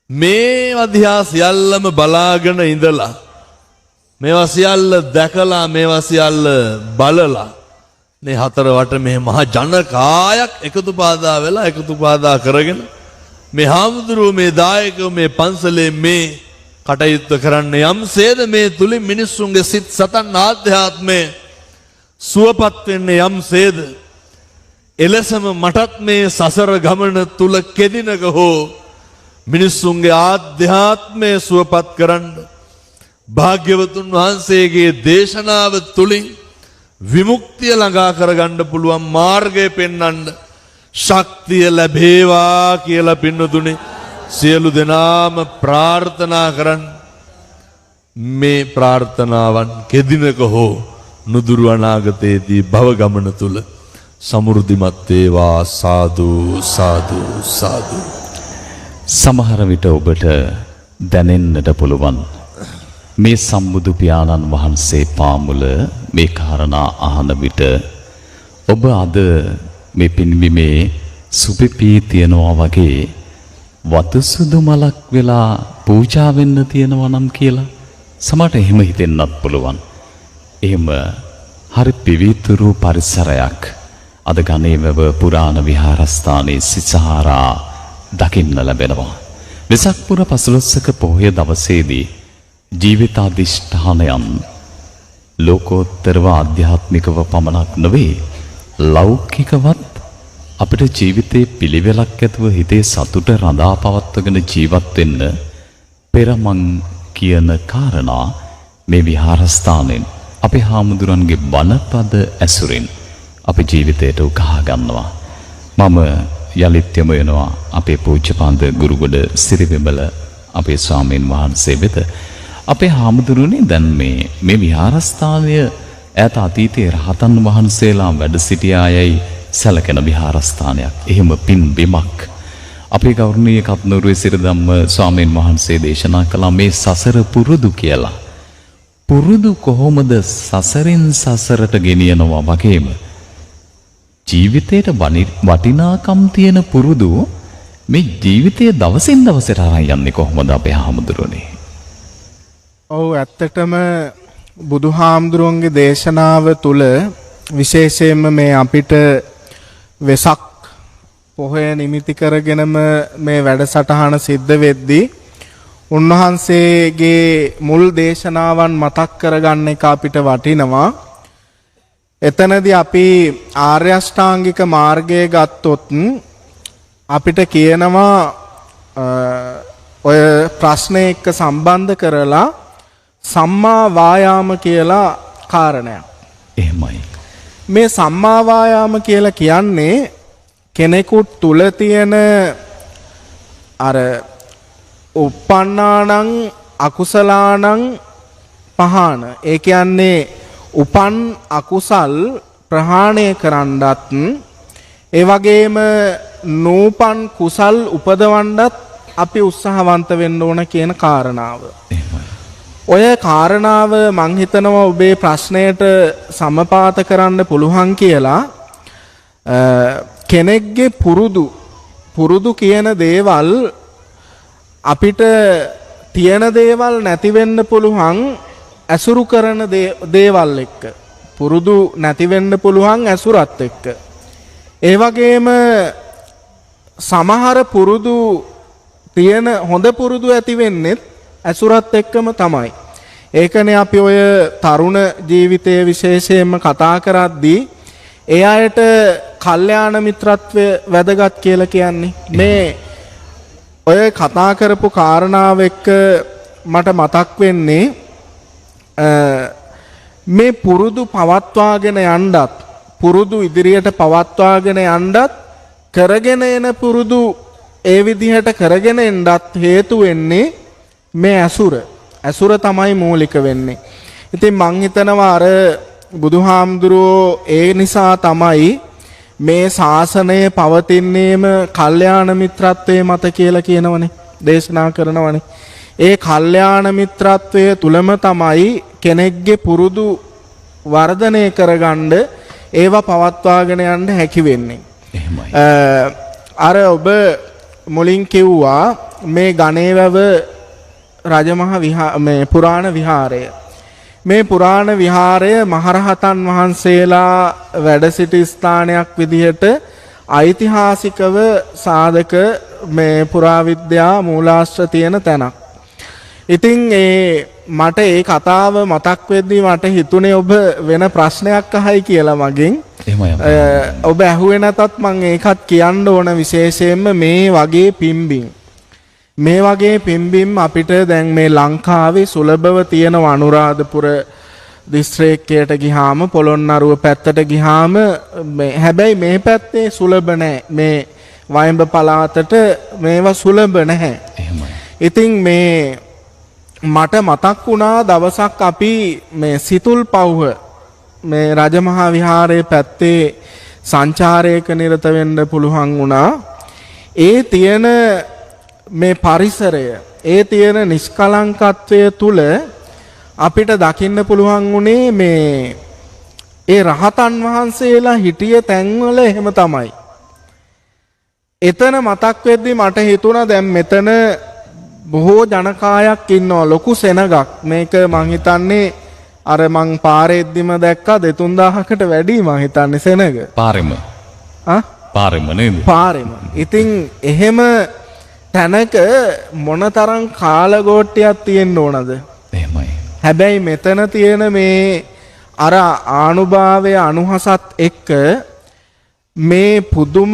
Speaker 1: මේ අධ්‍යා සියල්ලම බලාගෙන ඉඳලා මේවා සියල්ල දැකලා මේවා සියල්ල බලලා මේ හතර වට මේ මහා ජනකායක් එකතු පාදා වෙලා එකතු පාදා කරගෙන මේ හාමුදුරුවෝ මේ දායකයෝ මේ පන්සලේ මේ කටයුත්ත කරන්න යම්සේද මේ තුලින් මිනිස්සුන්ගේ සිත් සතන් ආධ්‍යාත්මය සුවපත් වෙන්නේ යම්සේද එලෙසම මටත් මේ සසර ගමන තුල කෙදිනක හෝ මිනිස්සුන්ගේ ආධ්‍යාත්මය සුවපත් කරන්න භාග්‍යවතුන් වහන්සේගේ දේශනාව තුලින් විමුක්තිය ළඟා කරගන්න පුළුවන් මාර්ගය පෙන්වන්න ශක්තිය ලැබේවා කියලා පින්නතුනේ සියලු දෙනාම ප්‍රාර්ථනා කරන්න මේ ප්‍රාර්ථනාවන් කෙදිනක හෝ නුදුරු අනාගතයේදී භව ගමන තුල සමෘද්ධිමත් වේවා සාදු සාදු සාදු.
Speaker 2: සමහර විට ඔබට දැනෙන්නට පුළුවන් මේ සම්බුදු පියාණන් වහන්සේ පාමුල මේ කාරණා අහන විට ඔබ අද මේ පින්බිමේ සුපිපී තියනවා වගේ වතු සුදු මලක් වෙලා පූජා වෙන්න තියෙනවා නම් කියලා සමහරට එහෙම හිතෙන්නත් පුළුවන්. එහෙම හරි පිවිතුරු පරිසරයක් අද ගණේවැව පුරාණ විහාරස්ථානයේ සිසහාරා දකින්න ලැබෙනවා. වෙසක් පුර 15ක පොහොය දවසේදී ජීවිතාදිෂ්ඨානයන් ලෝකෝත්තරව ආධ්‍යාත්මිකව පමණක් නොවේ ලෞකිකවත් අපිට ජීවිතේ පිළිවෙලක් ඇතුව හිතේ සතුට රඳා පවත්වගෙන ජීවත් වෙන්න පෙරමං කියන කාරණා මේ විහාරස්ථානෙන් අපේ හාමුදුරන්ගේ බණපද ඇසුරින් අපේ ජීවිතයට උකහා ගන්නවා. මම යලිත් යමු වෙනවා අපේ පූජ්‍යපාද ගුරුගොඩ සිරිවිමල අපේ ස්වාමීන් වහන්සේ වෙත. අපේ හාමුදුරනේ දැන් මේ විහාරස්ථානය ඈත අතීතයේ රහතන් වහන්සේලා වැඩ සිටියායයි සැලකෙන විහාරස්ථානයක්. එහෙම පින් බිමක්. අපේ ගෞරවනීය කත්නෝරුවේ සිරිධම්ම ස්වාමීන් වහන්සේ දේශනා කළා මේ සසර පුරුදු කියලා. පුරුදු කොහොමද සසරින් සසරට ගෙනියනවා වගේම ජීවිතේට වටිනාකම් තියෙන පුරුදු මේ ජීවිතයේ දවසින් දවසට අරන් යන්නේ කොහොමද අපේ හාමුදුරනේ?
Speaker 3: ඔව් ඇත්තටම බුදුහාමුදුරුවන්ගේ දේශනාව තුළ විශේෂයෙන්ම මේ අපිට වෙසක් පොහොය නිමිති කරගෙනම මේ වැඩසටහන සිද්ධ වෙද්දී උන්වහන්සේගේ මුල් දේශනාවන් මතක් කරගන්න එක අපිට වටිනවා. එතනදී අපි ආර්ය අෂ්ටාංගික මාර්ගය ගත්තොත් අපිට කියනවා ඔය ප්‍රශ්නේ එක්ක සම්බන්ධ කරලා සම්මා වායාම කියලා කාරණයක්.
Speaker 2: එහෙමයි.
Speaker 3: මේ සම්මා වායාම කියලා කියන්නේ කෙනෙකුට තුල තියෙන අර උප්පන්නානං අකුසලානං පහාන. ඒ කියන්නේ උපන් අකුසල් ප්‍රහාණය කරන්නත් ඒ වගේම නූපන් කුසල් උපදවන්නත් අපි උත්සාහවන්ත වෙන්න ඕන කියන කාරණාව. ඔය කාරණාව මං හිතනවා ඔබේ ප්‍රශ්නයට සමපාත කරන්න පුළුවන් කියලා. කෙනෙක්ගේ පුරුදු කියන දේවල් අපිට තියෙන දේවල් නැති වෙන්න පුළුවන් ඇසුරු කරන දේවල් එක්ක. පුරුදු නැති වෙන්න පුළුවන් ඇසුරත් එක්ක. ඒ වගේම සමහර පුරුදු තියෙන හොඳ පුරුදු ඇති වෙන්නේ ඇසුරත් එක්කම තමයි. ඒකනේ අපි ඔය තරුණ ජීවිතයේ විශේෂයෙන්ම කතා කරද්දී ඒ අයට කල්යාණ මිත්‍රත්වය වැදගත් කියලා කියන්නේ. මේ ඔය කතා කරපු කාරණාව එක්ක මට මතක් වෙන්නේ මේ පුරුදු පවත්වාගෙන යන්නත් පුරුදු ඉදිරියට පවත්වාගෙන යන්නත් කරගෙන එන පුරුදු ඒ විදිහට කරගෙන එන්නත් හේතු වෙන්නේ මේ ඇසුර තමයි මූලික වෙන්නේ. ඉතින් මං හිතනවා අර බුදුහාමුදුරුවෝ ඒ නිසා තමයි මේ ශාසනය පවතින්නේම කල්යාණ මිත්‍රත්වයේ මත කියලා කියනවනේ, දේශනා කරනවනේ. ඒ කල්යාණ මිත්‍රත්වය තුලම තමයි කෙනෙක්ගේ පුරුදු වර්ධනය කරගන්න ඒවා පවත්වාගෙන යන්න හැකි වෙන්නේ.
Speaker 2: එහෙමයි.
Speaker 3: අර ඔබ මුලින් කිව්වා මේ ගණේවැව රජමහා මේ පුරාණ විහාරය. මේ පුරාණ විහාරය මහරහතන් වහන්සේලා වැඩ සිටි ස්ථානයක් විදිහට ඓතිහාසිකව සාධක මේ පුරාවිද්‍යා මූලාශ්‍ර තියෙන තැනක්. ඉතින් මට ඒ කතාව මතක් වෙද්දී මට හිතුනේ ඔබ වෙන ප්‍රශ්නයක් අහයි කියලා මගෙන්. ඔබ ඇහුවේ නැතත් මම ඒකත් කියන්න ඕන විශේෂයෙන්ම මේ වගේ පිම්බිම්. මේ වගේ පිම්බිම් අපිට දැන් මේ ලංකාවේ සුලභව තියෙන අනුරාධපුර දිස්ත්‍රික්කයට ගිහාම පොළොන්නරුව පැත්තට ගිහාම හැබැයි මේ පැත්තේ සුලභ නැහැ. මේ වයඹ පළාතට මේවා සුලභ නැහැ. ඉතින් මේ මට මතක් වුණා දවසක් අපි මේ සිතුල් පව්ව මේ රජමහා විහාරයේ පැත්තේ සංචාරයක නිරත වෙන්න පුළුවන් වුණා. ඒ තියෙන මේ පරිසරය, ඒ තියෙන නිෂ්කලංකත්වය තුල අපිට දකින්න පුළුවන් වුණේ මේ ඒ රහතන් වහන්සේලා හිටිය තැන්වල එහෙම තමයි. එතන මතක් වෙද්දි මට හිතුණා දැන් මෙතන බොහෝ ජනකායක් ඉන්නවා, ලොකු සෙනගක්. මේක මං හිතන්නේ අර මං පාරේ එද්දිම දැක්කා 2-3000කට වැඩි මං හිතන්නේ සෙනග.
Speaker 2: පාරෙම නේද?
Speaker 3: පාරෙම. ඉතින් එහෙම තැනක මොනතරම් කාලගෝට්ටියක් තියෙන්න ඕනද?
Speaker 2: එහෙමයි.
Speaker 3: හැබැයි මෙතන තියෙන මේ අර ආනුභාවය අනුහසත් එක්ක මේ පුදුම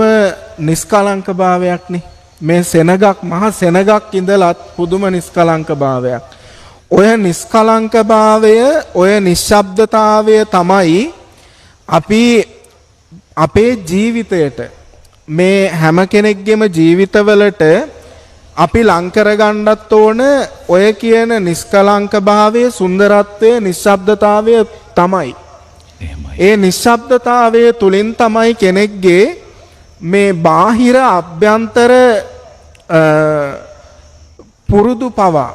Speaker 3: නිස්කලංක භාවයක්නේ. මේ සෙනගක් මහා සෙනගක් ඉඳලත් පුදුම නිස්කලංක භාවයක්. ඔය නිස්කලංක භාවය, ඔය නිශ්ශබ්දතාවය තමයි අපි අපේ ජීවිතයට, මේ හැම කෙනෙක්ගේම ජීවිතවලට අපි ලං කරගන්නත් ඕන ඔය කියන නිස්කලංක භාවය, සුන්දරත්වය, නිශ්ශබ්දතාවය තමයි. ඒ නිශ්ශබ්දතාවය තුලින් තමයි කෙනෙක්ගේ මේ බාහිර අභ්‍යන්තර පුරුදු පවා,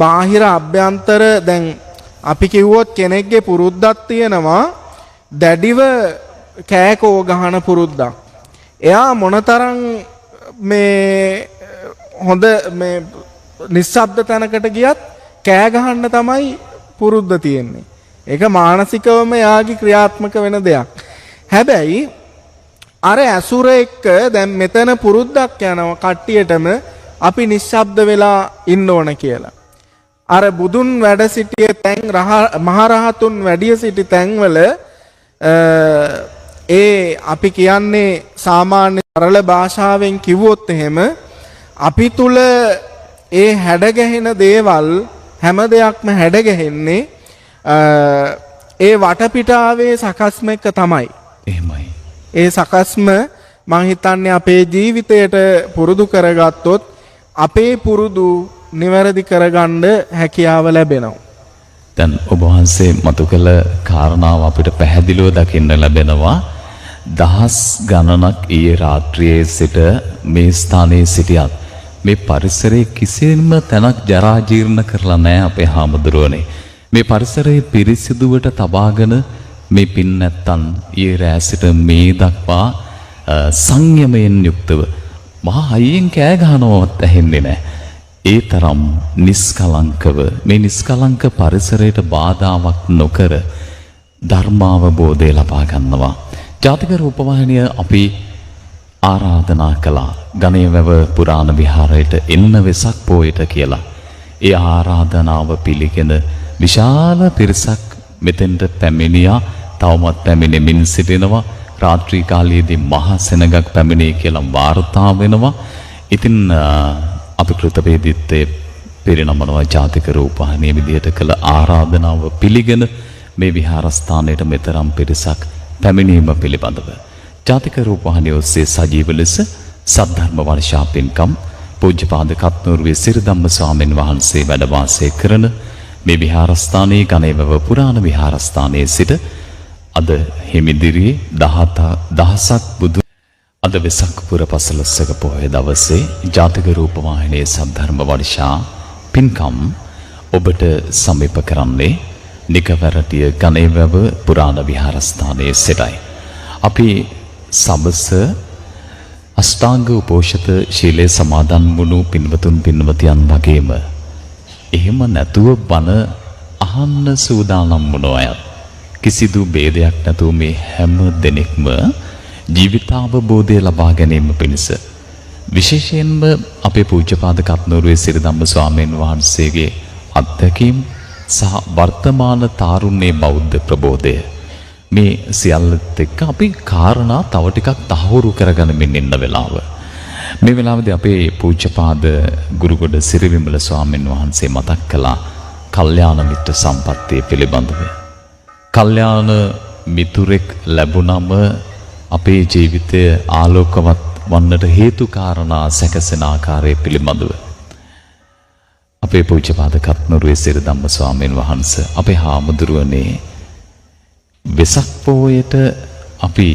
Speaker 3: බාහිර අභ්‍යන්තර දැන් අපි කිව්වොත් කෙනෙක්ගේ පුරුද්දක් තියෙනවා දැඩිව කෑකෝ ගහන පුරුද්දක්. එයා මොනතරම් මේ හොඳ මේ නිශ්ශබ්ද තැනකට ගියත් කෑ ගහන්න තමයි පුරුද්ද තියෙන්නේ. ඒක මානසිකවම යාගේ ක්‍රියාත්මක වෙන දෙයක්. හැබැයි අර ඇසුර එක්ක දැන් මෙතන පුරුද්දක් යනවා කට්ටියටම අපි නිශ්ශබ්ද වෙලා ඉන්න ඕන කියලා. අර බුදුන් වැඩ සිටියේ තැන්, මහරහතුන් වැඩි සිටි තැන්වල අපි කියන්නේ සාමාන්‍ය සරල භාෂාවෙන් කිව්වොත් එහෙම අපි තුල ඒ හැඩගැහෙන දේවල් හැම දෙයක්ම හැඩගැහෙන්නේ ඒ වටපිටාවේ සකස්ම එක තමයි.
Speaker 2: එහෙමයි.
Speaker 3: ඒ සකස්ම මං හිතන්නේ අපේ ජීවිතයට පුරුදු කරගත්තොත් අපේ පුරුදු නිවැරදි කරගන්න හැකියාව ලැබෙනවා.
Speaker 2: දැන් ඔබ වහන්සේ මතු කළ කාරණාව අපිට පැහැදිලිව දකින්න ලැබෙනවා. දහස් ගණනක් ඊයේ රාත්‍රියේ සිට මේ ස්ථානයේ සිටියත් මේ පරිසරයේ කිසිම තැනක් ජරා ජීර්ණ කරලා නැහැ අපේ හාමුදුරුවනේ. මේ පරිසරයේ පිරිසිදුවට තබාගෙන මේ පින් නැත්තන් ඊයේ රෑ සිට මේ දක්වා සංයමයෙන් යුක්තව මහා හයියෙන් කෑ ගහනවත් ඇහෙන්නේ නැහැ. ඒ තරම් නිස්කලංකව මේ නිස්කලංක පරිසරයට බාධාවක් නොකර ධර්මාවබෝධය ලබා ගන්නවා. ජාතික රූපවාහිනිය අපි ආරාධනා කළා ගණේවැව පුරාණ විහාරයට එන්න වෙසක් පෝයට කියලා. ඒ ආරාධනාව පිළිගෙන විශාල පිරිසක් මෙතෙන්ට පැමිණියා. තවමත් පැමිණෙමින් සිටිනවා. රාත්‍රී කාලයේදී මහා සෙනගක් පැමිණේ කියලා වාර්තා වෙනවා. ඉතින් අපි කෘතවේදීත්වයේ පිරිනමනවා ජාතික රූපවාහිනිය විදියට කළ ආරාධනාව පිළිගෙන මේ විහාරස්ථානයට මෙතරම් පිරිසක් පැමිණීම පිළිබඳව ජාතික රූපවාහිනිය ඔස්සේ සජීව ලෙස සද්ධර්ම වර්ෂා පින්කම් පූජ්‍යපාද කත්නෝරුවේ සිරිධම්ම ස්වාමීන් වහන්සේ වැඩ වාසය කරන මේ විහාරස්ථානයේ ගණේවැව පුරාණ විහාරස්ථානයේ සිට අද හිමිදිරියේ 17ක් බුදු අද වෙසක් පුර පසළොස්වක පොහොය දවසේ ජාතික රූපවාහිනියේ සද්ධර්ම වර්ෂා පින්කම් ඔබට සමීප කරන්නේ නිකවරටිය ගණේවැව පුරාණ විහාරස්ථානයේ සිටයි. අපි සබස අෂ්ටාංග උපෝෂිත ශීලයේ සමාදන් වුණු පින්වතුන් පින්වතියන් වගේම එහෙම නැතුව බණ අහන්න සූදානම් වුණෝ අයත් කිසිදු ભેදයක් නැතුව මේ හැම දෙනෙක්ම ජීවිතාවබෝධය ලබා ගැනීම පිණිස විශේෂයෙන්ම අපේ පූජ්‍යපාද කත්නෝරුවේ සිරිධම්ම ස්වාමීන් වහන්සේගේ අත්දැකීම් සහ වර්තමාන තාරුණ්‍ය බෞද්ධ ප්‍රබෝධය මේ සියල්ලත් එක්ක අපි කාරණා තව ටිකක් තහවුරු කරගනිමින් ඉන්න වෙලාව. මේ වෙලාවේදී අපේ පූජ්‍යපාද ගුරුගොඩ සිරිවිමල ස්වාමීන් වහන්සේ මතක් කළා කල්යාණ මිත්‍ර සම්පත්තිය පිළිබඳව. කල්යාණ මිතුරෙක් ලැබුණම අපේ ජීවිතය ආලෝකවත් වන්නට හේතු කාරණා සැකසෙන ආකාරය පිළිබඳව අපේ පූජ්‍යපාද කත්නරුවේ සිරිධම්ම ස්වාමීන් වහන්සේ අපේ හාමුදුරුවනේ වෙසක් පොහොයට අපි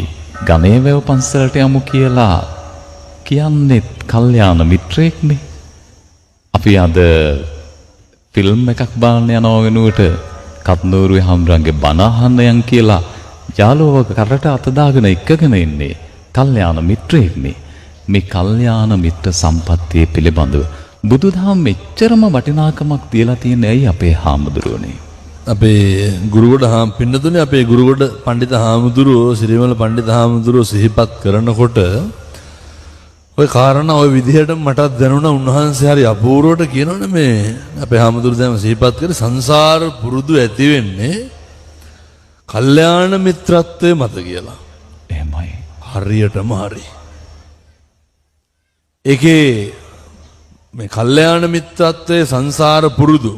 Speaker 2: ගණේවැව පන්සලට යමු කියලා කියන්නේ කල්යාණ මිත්‍රයෙක්නේ. අපි අද ෆිල්ම් එකක් බලන්න යනවා වෙනුවට කත්නෝරුවේ හම්රන්ගේ බණ අහන්න යන් කියලා යාළුවෝ කරට අත දාගෙන එක්කගෙන ඉන්නේ කල්යාණ මිත්‍රයෙක්නේ. මේ කල්යාණ මිත්‍ර සම්පත්තිය පිළිබඳව බුදුදහම මෙච්චරම වටිනාකමක් තියලා තියෙන්නේ ඇයි අපේ හාමුදුරුවනේ?
Speaker 1: අපේ ගුරුගොඩ පින්නතුනේ අපේ ගුරුගොඩ පඬිත හාමුදුරුවෝ සිරිමල පඬිත හාමුදුරුවෝ සිහිපත් කරනකොට ඔය කාරණා ඔය විදිහට මටත් දැනුණා. උන්වහන්සේ හරි අපූර්වට කියනවනේ මේ අපේ හාමුදුරුවෝ දැන් සිහිපත් කරේ සංසාර පුරුදු ඇති වෙන්නේ කල්යාණ මිත්‍රත්වයේ මත කියලා.
Speaker 2: එහෙමයි.
Speaker 1: හරියටම හරි. ඒකේ මේ කල්යාණ මිත්‍රත්වයේ සංසාර පුරුදු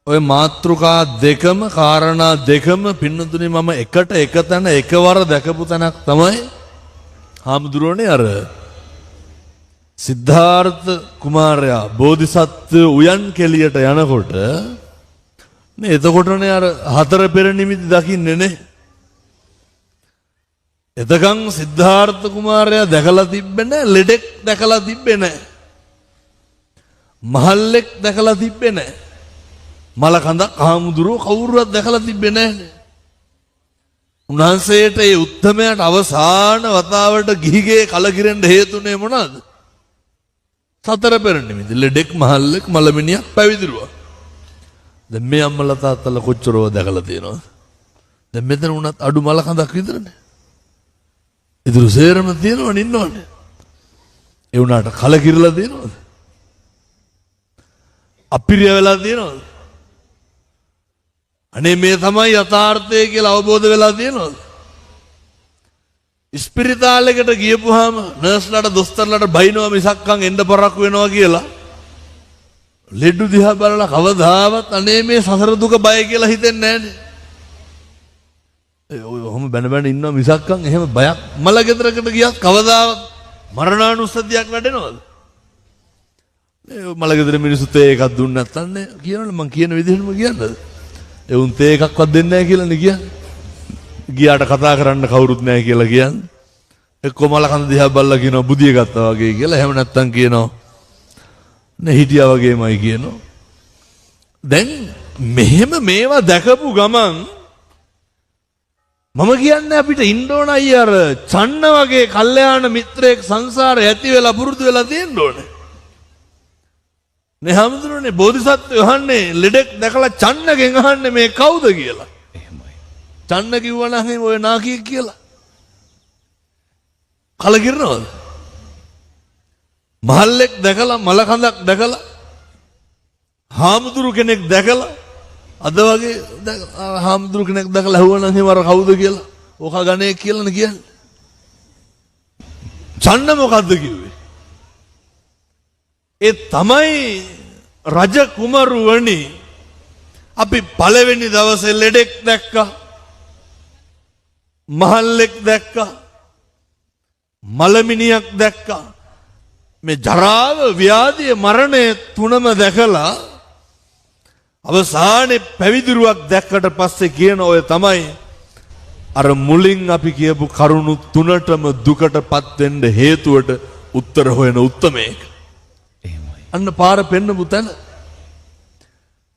Speaker 1: ඔය මාත්‍රිකා දෙකම කාරණා දෙකම පින්නතුනි මම එකට එකතැන එකවර දැකපු තැනක් තමයි හාමුදුරුවනේ අර සිද්ධාර්ථ කුමාරයා බෝධිසත්ව උයන් කෙලියට යනකොට නේ එතකොටනේ අර හතර පෙර නිමිති දකින්නේ නේ. එතකන් සිද්ධාර්ථ කුමාරයා දැකලා තිබ්බේ නැහැ, ලෙඩෙක් දැකලා තිබ්බේ නැහැ, මහල්ලෙක් දැකලා තිබ්බේ නැහැ, මලකඳක් හාමුදුරුවෝ කවුරුවත් දැකලා තිබ්බේ නැහැ. උන්වහන්සේට ඒ උත්තමයාට අවසාන වතාවට ගිහිගේ කලකිරෙන්න හේතුනේ මොනවාද? සතර පෙර නිමිති. ලෙඩෙක්, මහල්ලෙක්, මලමිනියක් පැවිදිරුවා. දැන් මේ අම්මලා තාත්තලා කොච්චරව දැකලා තියෙනවද? දැන් මෙතන උනත් අඩු මලකඳක් විතරනේ. ඉදිරි සේරම තියෙනවනේ ඉන්නවනේ. ඒ උනාට කලකිරලා තියෙනවද? අපිරිය වෙලා තියෙනවද? අනේ මේ තමයි යථාර්ථය කියලා අවබෝධ වෙලා තියෙනවද? ඉස්පිරිතාලයකට ගියපුවාම නර්ස්ලාට දොස්තරලාට බයිනවා මිසක්කන් එන්න පරක්කු වෙනවා කියලා. ලෙඩු දිහා බලලා කවදාවත් අනේ මේ සසර දුක බය කියලා හිතෙන්නේ නැහනේ. ඔය ඔහොම බැන බැන ඉන්නවා මිසක්කන් එහෙම බයක් මල ගෙදරකට ගියත් කවදාවත් මරණානුස්සතියක් වැඩෙනවද? මේ මල ගෙදර මිනිස්සු තේ එකක් දුන්නේ නැත්නම් නේ කියනවනේ මං කියන විදිහටම කියන්නද? ඒ උන් තේ එකක්වත් දෙන්නේ නැහැ කියලානේ කියන්නේ. ගියාට කතා කරන්න කවුරුත් නැහැ කියලා කියන්නේ. එක්ක මල කඳ දිහා බලලා කියනවා බුදිය ගත්තා වගේ කියලා. එහෙම නැත්නම් කියනවා නේ හිටියා වගේමයි කියනවා. දැන් මෙහෙම මේවා දැකපු ගමන් මම කියන්නේ අපිට ඉන්න ඕන අයියා අර චන්න වගේ කල්යාණ මිත්‍රයෙක් සංසාරේ ඇති වෙලා පුරුදු වෙලා තියෙන්න ඕනේ. නේ හැමදෙරෝනේ බෝධිසත්ව යහන්නේ ලෙඩෙක් දැකලා චන්නගෙන් අහන්නේ මේ කවුද කියලා.
Speaker 2: එහෙමයි.
Speaker 1: චන්න කිව්වනම් ඔය නාකියෙක් කියලා. කලකිරනවද? මහල්ලෙක් දැකලා මලකඳක් දැකලා හාමුදුරු කෙනෙක් දැකලා අද වගේ හාමුදුරු කෙනෙක් දැකලා ඇහුවනම් එහෙම අර කවුද කියලා ඕක ගණේ කියලානේ කියන්නේ. චන්න මොකද්ද කිව්වේ? ඒ තමයි රජ කුමරුවනි අපි පළවෙනි දවසේ ලෙඩෙක් දැක්කා, මහල්ලෙක් දැක්කා, මලමිනියක් දැක්කා. මේ ජරාව, ව්‍යාධිය, මරණය තුනම දැකලා අවසානයේ පැවිදිරුවක් දැක්කට පස්සේ කියන ඔය තමයි අර මුලින් අපි කියපු කරුණු තුනටම දුකටපත් වෙන්න හේතුවට උත්තර හොයන උත්තමයෙක්. අන්න පාර පෙන්නපු තැන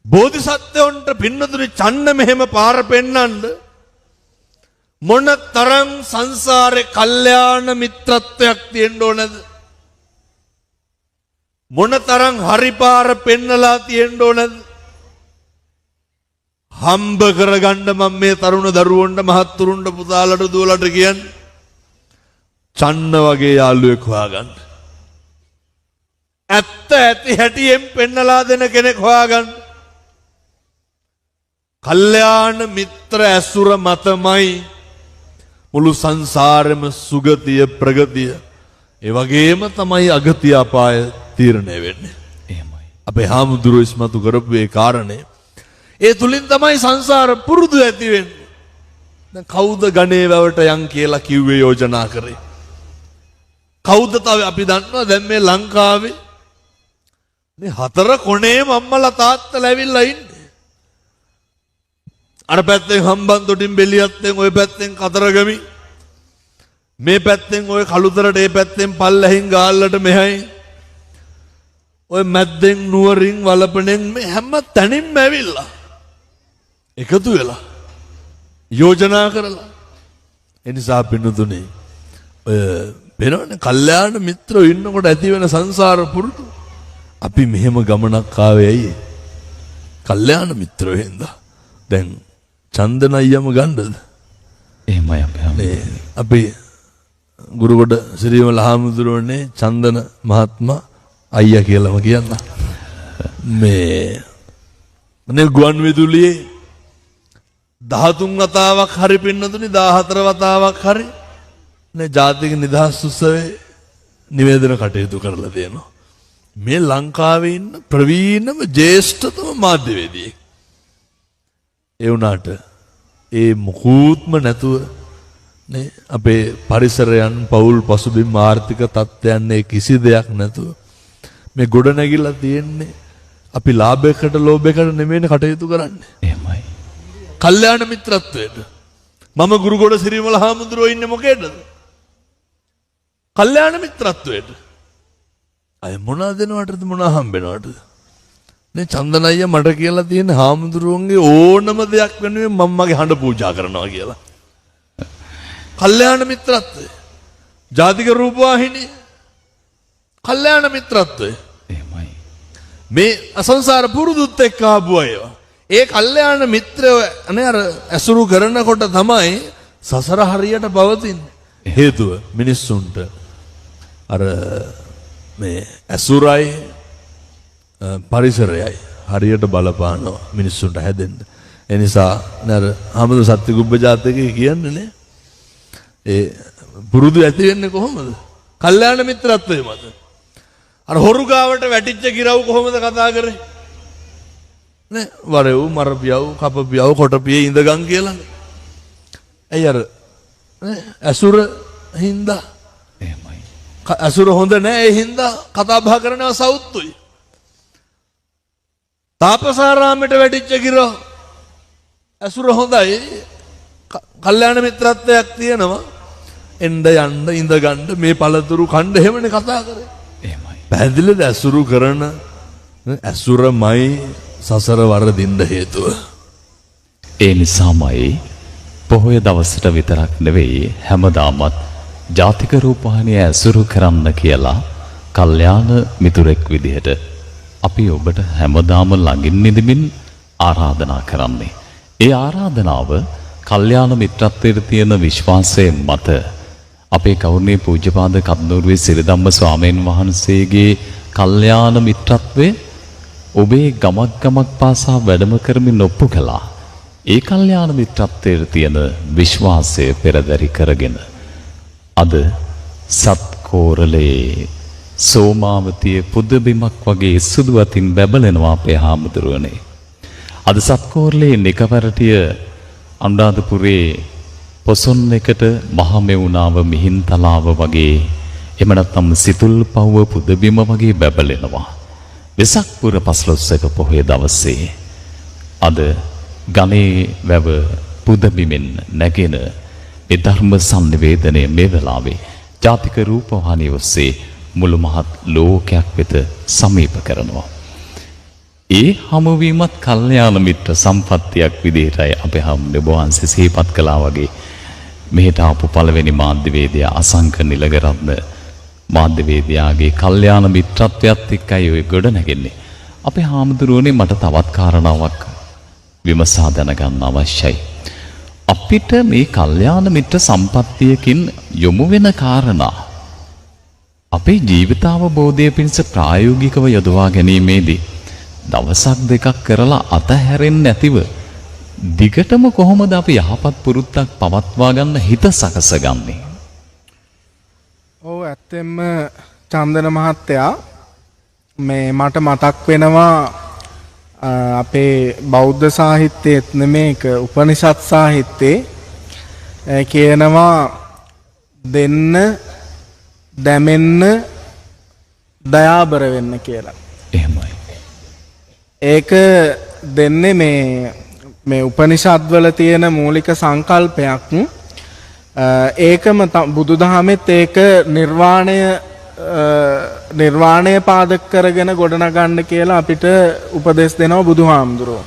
Speaker 1: බෝධිසත්වයන්ට පින්නතුනි චන්න මෙහෙම පාර පෙන්නන්න මොන තරම් සංසාරේ කල්යාණ මිත්‍රත්වයක් තියෙන්න ඕනද? මොන තරම් හරි පාර පෙන්නලා තියෙන්න ඕනද? හම්බ කරගන්න මම මේ තරුණ දරුවන්ට මහත්තුරුන්ට පුතාලට දුවලට කියන්නේ චන්න වගේ යාළුවෙක් හොයාගන්න. ඇත්ත ඇති හැටියෙන් පෙන්නලා දෙන කෙනෙක් හොයාගන්න. කල්යාණ මිත්‍ර ඇසුර මතමයි මුළු සංසාරෙම සුගතිය ප්‍රගතිය ඒ වගේම තමයි අගතිය අපාය තීරණය වෙන්නේ.
Speaker 2: එහෙමයි.
Speaker 1: අපේ හාමුදුරුවෝ ඉස්මතු කරපු ඒ කාරණේ ඒ තුලින් තමයි සංසාර පුරුදු ඇති වෙන්නේ. දැන් කවුද ගණේ වැවට යන් කියලා කිව්වේ යෝජනා කරේ? කවුද තව අපි දන්නවා දැන් මේ ලංකාවේ මේ හතර කොනේම අම්මලා තාත්තලා ඇවිල්ලා ඉන්නේ. අර පැත්තෙන් හම්බන්තොටින් බෙලියත්තෙන් ඔය පැත්තෙන් කතරගමි මේ පැත්තෙන් ඔය කළුතරට ඒ පැත්තෙන් පල්ලෙහින් ගාල්ලට මෙහයි ඔය මැද්දෙන් නුවරින් වලපනෙන් මේ හැම තැනින්ම ඇවිල්ලා එකතු වෙලා යෝජනා කරලා එනිසා පින්නතුනේ ඔය වෙනවනේ කල්යාණ මිත්‍රෝ ඉන්නකොට ඇති වෙන සංසාර පුරුදු අපි මෙහෙම ගමනක් ආවේ ඇයි? කල්යාණ මිත්‍රෝ හින්දා. දැන් චන්දන අයියම ගන්නද?
Speaker 2: එහෙමයි
Speaker 1: අපි ගුරුගොඩ ශ්‍රීමල හාමුදුරුවනේ චන්දන මහත්මයා අයියා කියලාම කියන්න. මේ ගුවන් විදුලියේ 13 වතාවක් හරි පින්නතුනි 14 වතාවක් හරි නේ ජාතික නිදහස් උත්සවයේ නිවේදන කටයුතු කරලා තියෙනවා. මේ ලංකාවේ ඉන්න ප්‍රවීණම ජ්‍යෙෂ්ඨතම මාධ්‍යවේදියෙක්. ඒ වුණාට ඒ මුකුත්ම නැතුව නේ අපේ පරිසරයන් පෞල් පසුබිම් ආර්ථික තත්ත්වයන් ඒ කිසි දෙයක් නැතුව මේ ගොඩ නැගිලා තියෙන්නේ අපි ලාභයකට ලෝභයකට නෙමෙයිනේ කටයුතු කරන්නේ.
Speaker 2: එහෙමයි.
Speaker 1: කල්යාණ මිත්‍රත්වයට. මම ගුරුගොඩ සිරිමල හාමුදුරුවෝ ඉන්නේ මොකේද? කල්යාණ මිත්‍රත්වයට. අය මොනවා දෙනවටද මොනවා හම්බෙනවටද? නේ චන්දන අයියා මට කියලා තියෙන හාමුදුරුවන්ගේ ඕනම දෙයක් වෙනුවෙන් මම මගේ හඬ පූජා කරනවා කියලා. කල්යාණ මිත්‍රත්වය. ජාතික රූපවාහිනිය. කල්යාණ මිත්‍රත්වය.
Speaker 2: එහෙමයි.
Speaker 1: මේ අසංසාර පුරුදුත් එක්ක ආපු අයවා. ඒ කල්යාණ මිත්‍රයෝ අනේ අර ඇසුරු කරනකොට තමයි සසර හරියට පවතින්නේ. හේතුව මිනිස්සුන්ට අර මේ ඇසුරයි පරිසරයයි හරියට බලපානවා මිනිස්සුන්ට හැදෙන්න. ඒ නිසා නේද ආමද සත්‍ය ගුබ්බ ජාතකයේ කියන්නේ නේ. ඒ පුරුදු ඇති වෙන්නේ කොහොමද? කල්යාණ මිත්‍රත්වයේ මත. අර හොරු ගාවට වැටිච්ච ගිරව් කොහොමද කතා කරේ? නේ වරෙව් මරපියව් කපපියව් කොටපියේ ඉඳගන් කියලානේ. ඇයි අර ඇසුර හින්දා
Speaker 2: එහෙමයි.
Speaker 1: ඇසුර හොඳ නෑ ඒ හින්දා කතා බහ කරනවා සවුත්තුයි. තාපසාරාමයට වැටිච්ච ගිරව ඇසුර හොඳයි කල්යාණ මිත්‍රත්වයක් තියෙනවා එන්න යන්න ඉඳ ගන්න මේ පළතුරු කණ්ඩ එහෙමනේ කතා කරේ.
Speaker 2: එහෙමයි.
Speaker 1: පැහැදිලිද ඇසුරු කරන ඇසුරමයි සසර වරදින්න හේතුව.
Speaker 2: ඒ නිසාමයි පොහොය දවසට විතරක් නෙවෙයි හැමදාමත් ජාතික රූපවාහිනිය ඇසුරු කරන්න කියලා කල්යාණ මිතුරෙක් විදිහට අපි ඔබට හැමදාම ළඟින් ඉඳමින් ආරාධනා කරන්නේ. ඒ ආරාධනාව කල්යාණ මිත්‍රත්වයට තියෙන විශ්වාසයෙන් මත අපේ කෞර්ණීය පූජ්‍යපාද කද්නෝරුවේ සිරිධම්ම ස්වාමීන් වහන්සේගේ කල්යාණ මිත්‍රත්වය ඔබේ ගමක් පාසා වැඩම කරමින් ඔප්පු කළා. ඒ කල්යාණ මිත්‍රත්වයට තියෙන විශ්වාසය පෙරදරි කරගෙන අද සත්කෝරලේ සෝමාවතිය පුදබිමක් වගේ සුදු අතින් බැබලෙනවා අපේ හාමුදුරුවනේ. අද සත්කෝරලේ නිකවරටිය අනුරාධපුරේ පොසොන් එකට මහමෙවුනාව මිහින්තලාව වගේ එහෙම නැත්නම් සිතුල්පව්ව පුදබිම වගේ බැබලෙනවා. වෙසක් පුර 15ක පොහොය දවසේ අද ගණේ වැව පුදබිමෙන් නැගෙන ඒ ධර්ම සංනිවේදනය මේ වෙලාවේ ජාතික රූපවාහිනිය ඔස්සේ මුළු මහත් ලෝකයක් වෙත සමීප කරනවා. ඒ හමුවීමත් කල්යාණ මිත්‍ර සම්පත්තියක් විදිහටයි අපේ හමුවහන්සේ සිහිපත් කළා වගේ මෙහෙට ආපු පළවෙනි මාධ්‍යවේදියා අසංක නිලගරත්න මාධ්‍යවේදියාගේ කල්යාණ මිත්‍රත්වයත් එක්කයි ඔය ගොඩ නැගෙන්නේ. අපේ හාමුදුරුවනේ මට තවත් කාරණාවක් විමසා දැනගන්න අවශ්‍යයි. අපිට මේ කල්යාණ මිත්‍ර සම්පත්තියකින් යොමු වෙන කාරණා අපේ ජීවිතාවබෝධය පිණිස ප්‍රායෝගිකව යොදවා ගැනීමේදී දවසක් දෙකක් කරලා අතහැරෙන්නේ නැතිව දිගටම කොහොමද අපි යහපත් පුරුද්දක් පවත්වා ගන්න හිත සකසගන්නේ?
Speaker 3: ඔව් ඇත්තෙන්ම චන්දන මහත්තයා මේ මට මතක් වෙනවා අපේ බෞද්ධ සාහිත්‍යයේත් නෙමේක උපනිෂද් සාහිත්‍යයේ කියනවා දෙන්න දැමෙන්න දයාබර වෙන්න කියලා.
Speaker 2: එහෙමයි.
Speaker 3: ඒක දෙන්නේ මේ උපනිෂද් වල තියෙන මූලික සංකල්පයක්. ඒකම බුදුදහමෙත් ඒක නිර්වාණය පාදක කරගෙන ගොඩනගන්න කියලා අපිට උපදෙස් දෙනවා බුදුහාමුදුරුවෝ.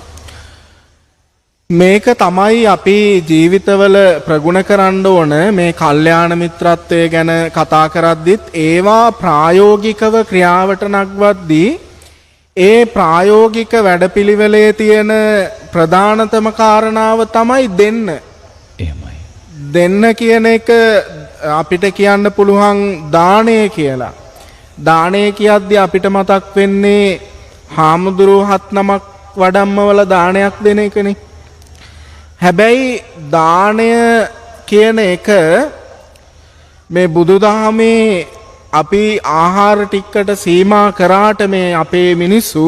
Speaker 3: මේක තමයි අපි ජීවිතවල ප්‍රගුණ කරන්න ඕන. මේ කල්යාණ මිත්‍රත්වය ගැන කතා කරද්දිත් ඒවා ප්‍රායෝගිකව ක්‍රියාවට නගවද්දී ඒ ප්‍රායෝගික වැඩපිළිවෙලේ තියෙන ප්‍රධානතම කාරණාව තමයි දෙන්න.
Speaker 2: එහෙමයි.
Speaker 3: දෙන්න කියන එක අපිට කියන්න පුළුවන් දාණය කියලා. දාණය කියද්දී අපිට මතක් වෙන්නේ හාමුදුරුවෝ 7 නමක් වඩම්මවල දානයක් දෙන එකනේ. හැබැයි දාණය කියන එක මේ බුදුදහමේ අපි ආහාර ටිකකට සීමා කරාට මේ අපේ මිනිස්සු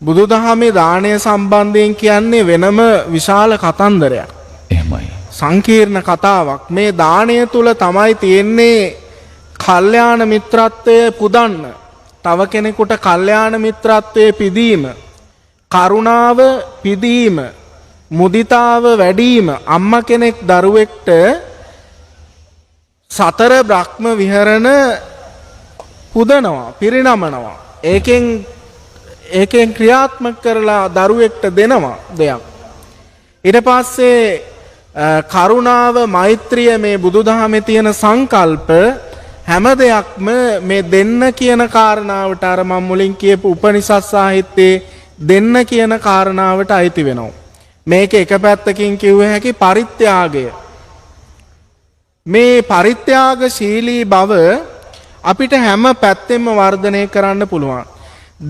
Speaker 3: බුදුදහමේ දාණය සම්බන්ධයෙන් කියන්නේ වෙනම විශාල කතන්දරයක්.
Speaker 2: එහෙමයි.
Speaker 3: සංකීර්ණ කතාවක්. මේ දාණය තුල තමයි තියෙන්නේ කල්යාණ මිත්‍රත්වය පුදන්න. තව කෙනෙකුට කල්යාණ මිත්‍රත්වයේ පිදීම, කරුණාව පිදීම, මුදිතාව වැඩිම, අම්මා කෙනෙක් දරුවෙක්ට සතර බ්‍රහ්ම විහරණ පුදනවා, පිරිනමනවා. ඒකෙන් ක්‍රියාත්මක කරලා දරුවෙක්ට දෙනවා දෙයක්. ඊට පස්සේ කරුණාව, මෛත්‍රිය, මේ බුදුදහමේ තියෙන සංකල්ප හැම දෙයක්ම මේ දෙන්න කියන කාරණාවට අර මම මුලින් කියපු උපනිෂද් සාහිත්‍යයේ දෙන්න කියන කාරණාවට අයිති වෙනවා. මේක එක පැත්තකින් කිව්ව හැකි පරිත්‍යාගය. මේ පරිත්‍යාගශීලී බව අපිට හැම පැත්තෙම වර්ධනය කරන්න පුළුවන්.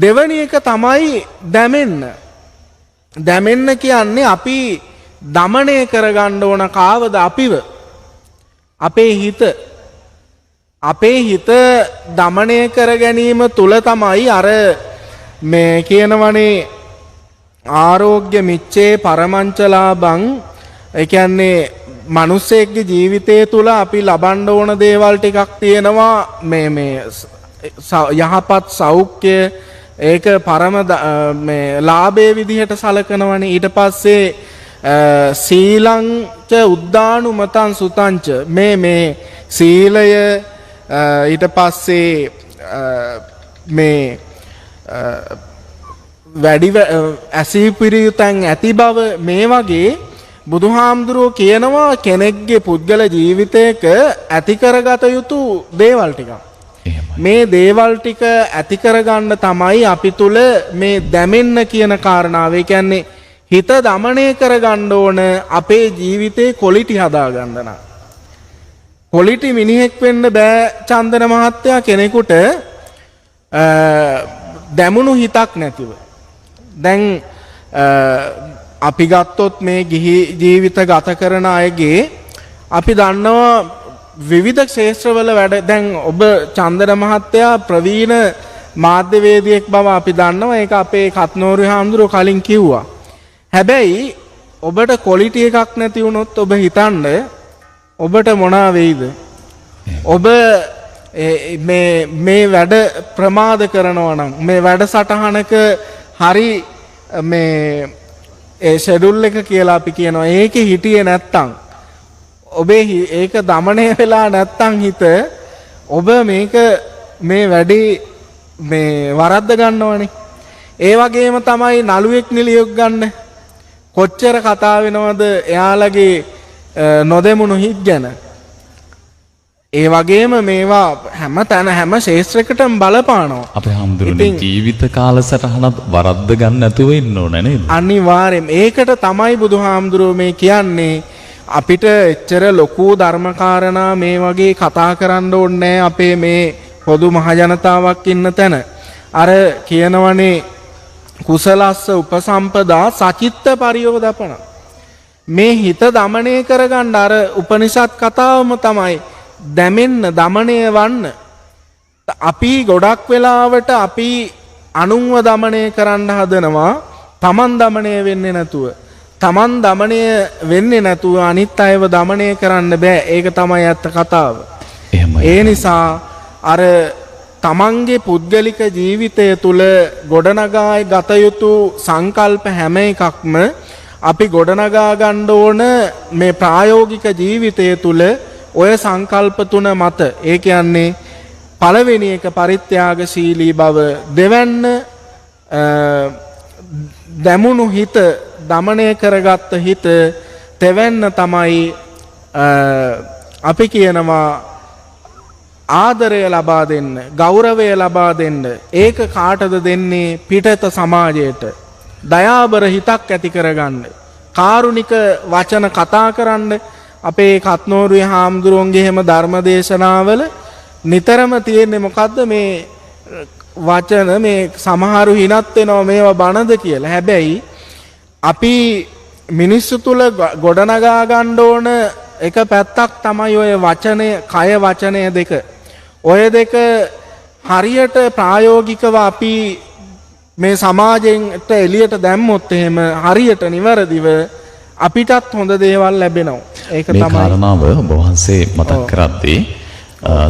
Speaker 3: දෙවැනි එක තමයි දැමෙන්න. දැමෙන්න කියන්නේ අපි දමණය කරගන්න ඕන කාවද අපිව. අපේ හිත. අපේ හිත දමණය කර ගැනීම තුල තමයි අර මේ කියනවනේ ආරෝග්‍ය මිච්ඡේ පරමංචලාභං. ඒ කියන්නේ මිනිස්සෙක්ගේ ජීවිතය තුල අපි ලබන්න ඕන දේවල් ටිකක් තියෙනවා. මේ යහපත් සෞඛ්‍ය, ඒක පරම මේ ලාභයේ විදිහට සලකනවනේ. ඊට පස්සේ සීලංච උද්දානුමතං සුතංච, මේ සීලය, ඊට පස්සේ මේ වැඩි ඇසීපිරියුතන් ඇති බව, මේ වගේ බුදුහාමුදුරුවෝ කියනවා කෙනෙක්ගේ පුද්ගල ජීවිතයක ඇති කරගත යුතු දේවල් ටිකක්. මේ දේවල් ටික ඇති කරගන්න තමයි අපි තුල මේ දැමෙන්න කියන කාරණාව. ඒ කියන්නේ හිත දමණය කරගන්න ඕන අපේ ජීවිතේ ක්වොලිටි හදාගන්න නම්. ක්වොලිටි මිනිහෙක් වෙන්න බෑ චන්දන මහත්තයා කෙනෙකුට දැමුණු හිතක් නැතිව. දැන් අපි ගත්තොත් මේ ගිහි ජීවිත ගත කරන අයගේ අපි දන්නවා විවිධ ක්ෂේත්‍රවල වැඩ. දැන් ඔබ චන්දන මහත්තයා ප්‍රවීණ මාධ්‍යවේදියෙක් බව අපි දන්නවා. ඒක අපේ කත්නෝරු හාමුදුරුවෝ කලින් කිව්වා. හැබැයි ඔබට ක්වොලිටි එකක් නැති වුණොත් ඔබ හිතන්න ඔබට මොනා වෙයිද? ඔබ මේ වැඩ ප්‍රමාද කරනවා නම්, මේ වැඩසටහනක හරි මේ ෂෙඩියුල් එක කියලා අපි කියනවා, ඒකේ හිටියේ නැත්තම්, ඔබේ ඒක দমনය වෙලා නැත්තම් හිත, ඔබ මේ වැඩි මේ වරද්ද ගන්නවනේ. ඒ වගේම තමයි නළුවෙක් නිලියක් ගන්න. කොච්චර කතා වෙනවද එයාලගේ නොදෙමුණු හිත් ගැන. ඒ වගේම මේවා හැම තැන හැම ශේෂ්ත්‍රයකටම බලපානවා.
Speaker 2: අපේ හාමුදුරනේ ජීවිත කාලසටහනත් වරද්ද ගන්න නැතුව ඉන්න ඕන නේද?
Speaker 3: අනිවාර්යයෙන් ඒකට තමයි බුදුහාමුදුරුවෝ මේ කියන්නේ අපිට එච්චර ලොකු ධර්මකාරණා මේ වගේ කතා කරන්න ඕනේ අපේ මේ පොදු මහජනතාවක් ඉන්න තැන. අර කියනවනේ කුසලස්ස උපසම්පදා සචිත්ත පරියෝදපන. මේ හිත දමණය කරගන්න අර උපනිෂද් කතාවම තමයි දැමෙන්න දමණය වන්න. අපි ගොඩක් වෙලාවට අපි අනුන්ව දමණය කරන්න හදනවා තමන් දමණය වෙන්නේ නැතුව. තමන් දමණය වෙන්නේ නැතුව අනිත් අයව දමණය කරන්න බෑ. ඒක තමයි ඇත්ත කතාව. ඒ නිසා අර තමන්ගේ පුද්ගලික ජීවිතය තුළ ගොඩනගායි ගත යුතු සංකල්ප හැම එකක්ම අපි ගොඩනගා ගන්න ඕන මේ ප්‍රායෝගික ජීවිතය තුළ ඔය සංකල්ප තුන මත. ඒ කියන්නේ පළවෙනි එක පරිත්‍යාගශීලී බව, දෙවැන්න දැමුණු හිත දමණය කරගත්ත හිත, තෙවැන්න තමයි අපි කියනවා ආදරය ලබා දෙන්න, ගෞරවය ලබා දෙන්න. ඒක කාටද දෙන්නේ? පිටත සමාජයට. දයාබර හිතක් ඇති කරගන්න, කාරුණික වචන කතා කරන්න. අපේ කත්නෝරුවේ හාමුදුරුවන්ගේ එහෙම ධර්ම දේශනාවල නිතරම තියෙන්නේ මොකද්ද? මේ වචන මේ සමහරු හිනත් වෙනවා මේවා බනද කියලා. හැබැයි අපි මිනිස්සු තුල ගොඩනගා ගන්න ඕන එක පැත්තක් තමයි ඔය වචනය, කය වචනය දෙක. ඔය දෙක හරියට ප්‍රායෝගිකව අපි මේ සමාජයෙන්ට එළියට දැම්මොත් එහෙම හරියට නිවැරදිව අපිටත් හොඳ දේවල් ලැබෙනවා. ඒක තමයි.
Speaker 2: මේ කාරණාව ඔබ වහන්සේ මතක් කරද්දී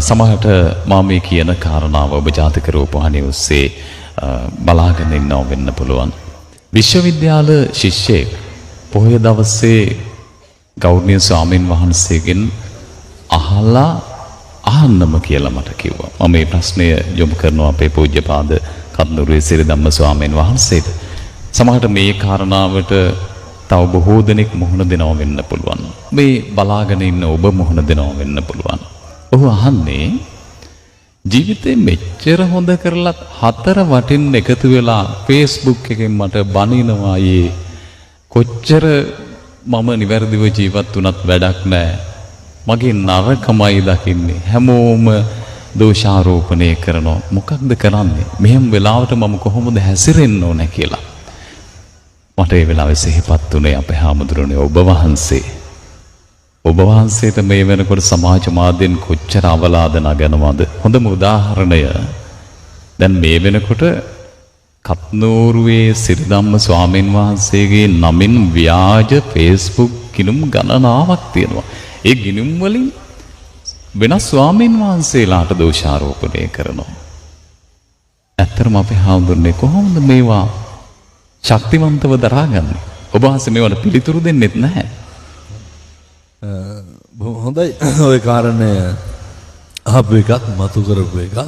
Speaker 2: සමහරට මම මේ කියන කාරණාව ඔබ ජාතික රූපවාහිනිය ඔස්සේ බලාගෙන ඉන්නව වෙන්න පුළුවන්. විශ්වවිද්‍යාල ශිෂ්‍යයෙක් පොහොය දවසේ ගෞරවනීය ස්වාමින් වහන්සේගෙන් අහලා අහන්නම කියලා මට කිව්වා. මම මේ ප්‍රශ්නය යොමු කරනවා අපේ පූජ්‍යපාද කත්නුරුවේ සිරිධම්ම ස්වාමීන් වහන්සේට. සමහරට මේ කාරණාවට තව බොහෝ දෙනෙක් මුහුණ දෙනව වෙන්න පුළුවන්. මේ බලාගෙන ඉන්න ඔබ මුහුණ දෙනව වෙන්න පුළුවන්. ඔහු අහන්නේ ජීවිතේ මෙච්චර හොඳ කරලත් හතර වටින් එකතු වෙලා Facebook එකෙන් මට බනිනවා යේ කොච්චර මම නිවැරදිව ජීවත් වුණත් වැඩක් නැහැ. මගේ නරකමයි දකින්නේ. හැමෝම දෝෂාරෝපණය කරනවා. මොකක්ද කරන්නේ? මෙහෙම වෙලාවට මම කොහොමද හැසිරෙන්න ඕනේ කියලා. මට ඒ වෙලාවේ සිහිපත් වුණේ අපේ හාමුදුරනේ ඔබ වහන්සේ. ඔබ වහන්සේට මේ වෙනකොට සමාජ මාධ්‍යෙන් කොච්චර අවලාද නගනවද? හොඳම උදාහරණය දැන් මේ වෙනකොට කත්නෝරුවේ සිරිධම්ම ස්වාමීන් වහන්සේගේ නමින් ව්‍යාජ Facebook ගිණුම් ගණනාවක් තියෙනවා. ඒ ගිණුම් වලින් වෙනස් ස්වාමීන් වහන්සේලාට දෝෂාරෝපණය කරනවා. ඇත්තටම අපේ හාමුදුරනේ කොහොමද මේවා ශක්තිවන්තව දරාගන්නේ? ඔබ වහන්සේ මේවට පිළිතුරු දෙන්නෙත් නැහැ.
Speaker 1: හොඳයි ওই කාරණය අහපු එකත් මතු කරපු එකත්.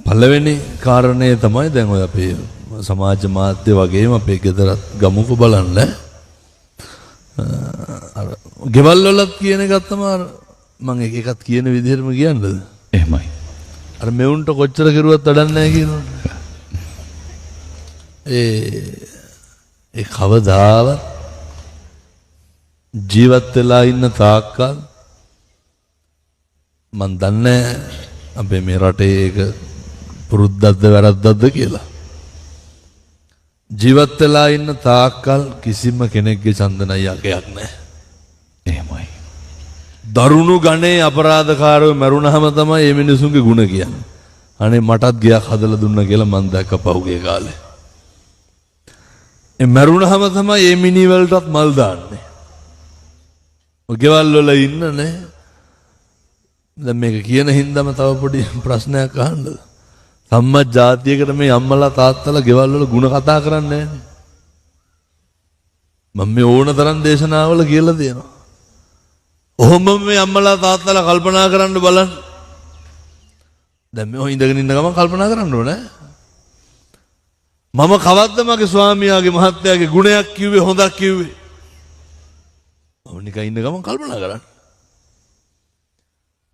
Speaker 1: පළවෙනි කාරණය තමයි දැන් ඔය අපේ සමාජ මාධ්‍ය වගේම අපේ ගෙදරත් ගමුක බලන්න. අර ගෙවල් වලත් කියන එකත් තමයි මම එකත් කියන විදිහටම කියන්නද?
Speaker 2: එහෙමයි.
Speaker 1: අර මෙවුන්ට කොච්චර කෙරුවත් වැඩක් නැහැ කියනවනේ. ඒ කවදාවත් ජීවත් වෙලා ඉන්න තාක්කල් මන් දන්නේ අපේ මේ රටේ ඒක පුරුද්දක්ද වැරද්දක්ද කියලා. ජීවත් වෙලා ඉන්න තාක්කල් කිසිම කෙනෙක්ගේ චන්දනයයක් නැහැ.
Speaker 2: එහෙමයි.
Speaker 1: දරුණු ගණේ අපරාධකාරයෝ මැරුණාම තමයි මේ මිනිසුන්ගේ ಗುಣ කියන්නේ. අනේ මටත් ගයක් හදලා දුන්න කියලා මන් දැක්ක පහුගිය කාලේ. ඒ මැරුණාම තමයි මේ මිනි වලටත් මල් දාන්නේ. ගෙවල් වල ඉන්න නේ. දැන් මේක කියන හින්දාම තව පොඩි ප්‍රශ්නයක් අහන්නද? සම්මත් ජාතියකට මේ අම්මලා තාත්තලා ගෙවල් වල ಗುಣ කතා කරන්නේ නැහැ. මම මේ ඕන තරම් දේශනාවල කියලා දෙනවා. ඔහොම මේ අම්මලා තාත්තලා කල්පනා කරන්න බලන්න. දැන් මේ ඉඳගෙන ඉන්න ගමන් කල්පනා කරන්න ඕනේ. මම කවද්ද මගේ ස්වාමියාගේ මහත්තයාගේ ගුණයක් කිව්වේ හොඳක් කිව්වේ? මම නිකන් ඉන්න ගමන් කල්පනා කරන්න.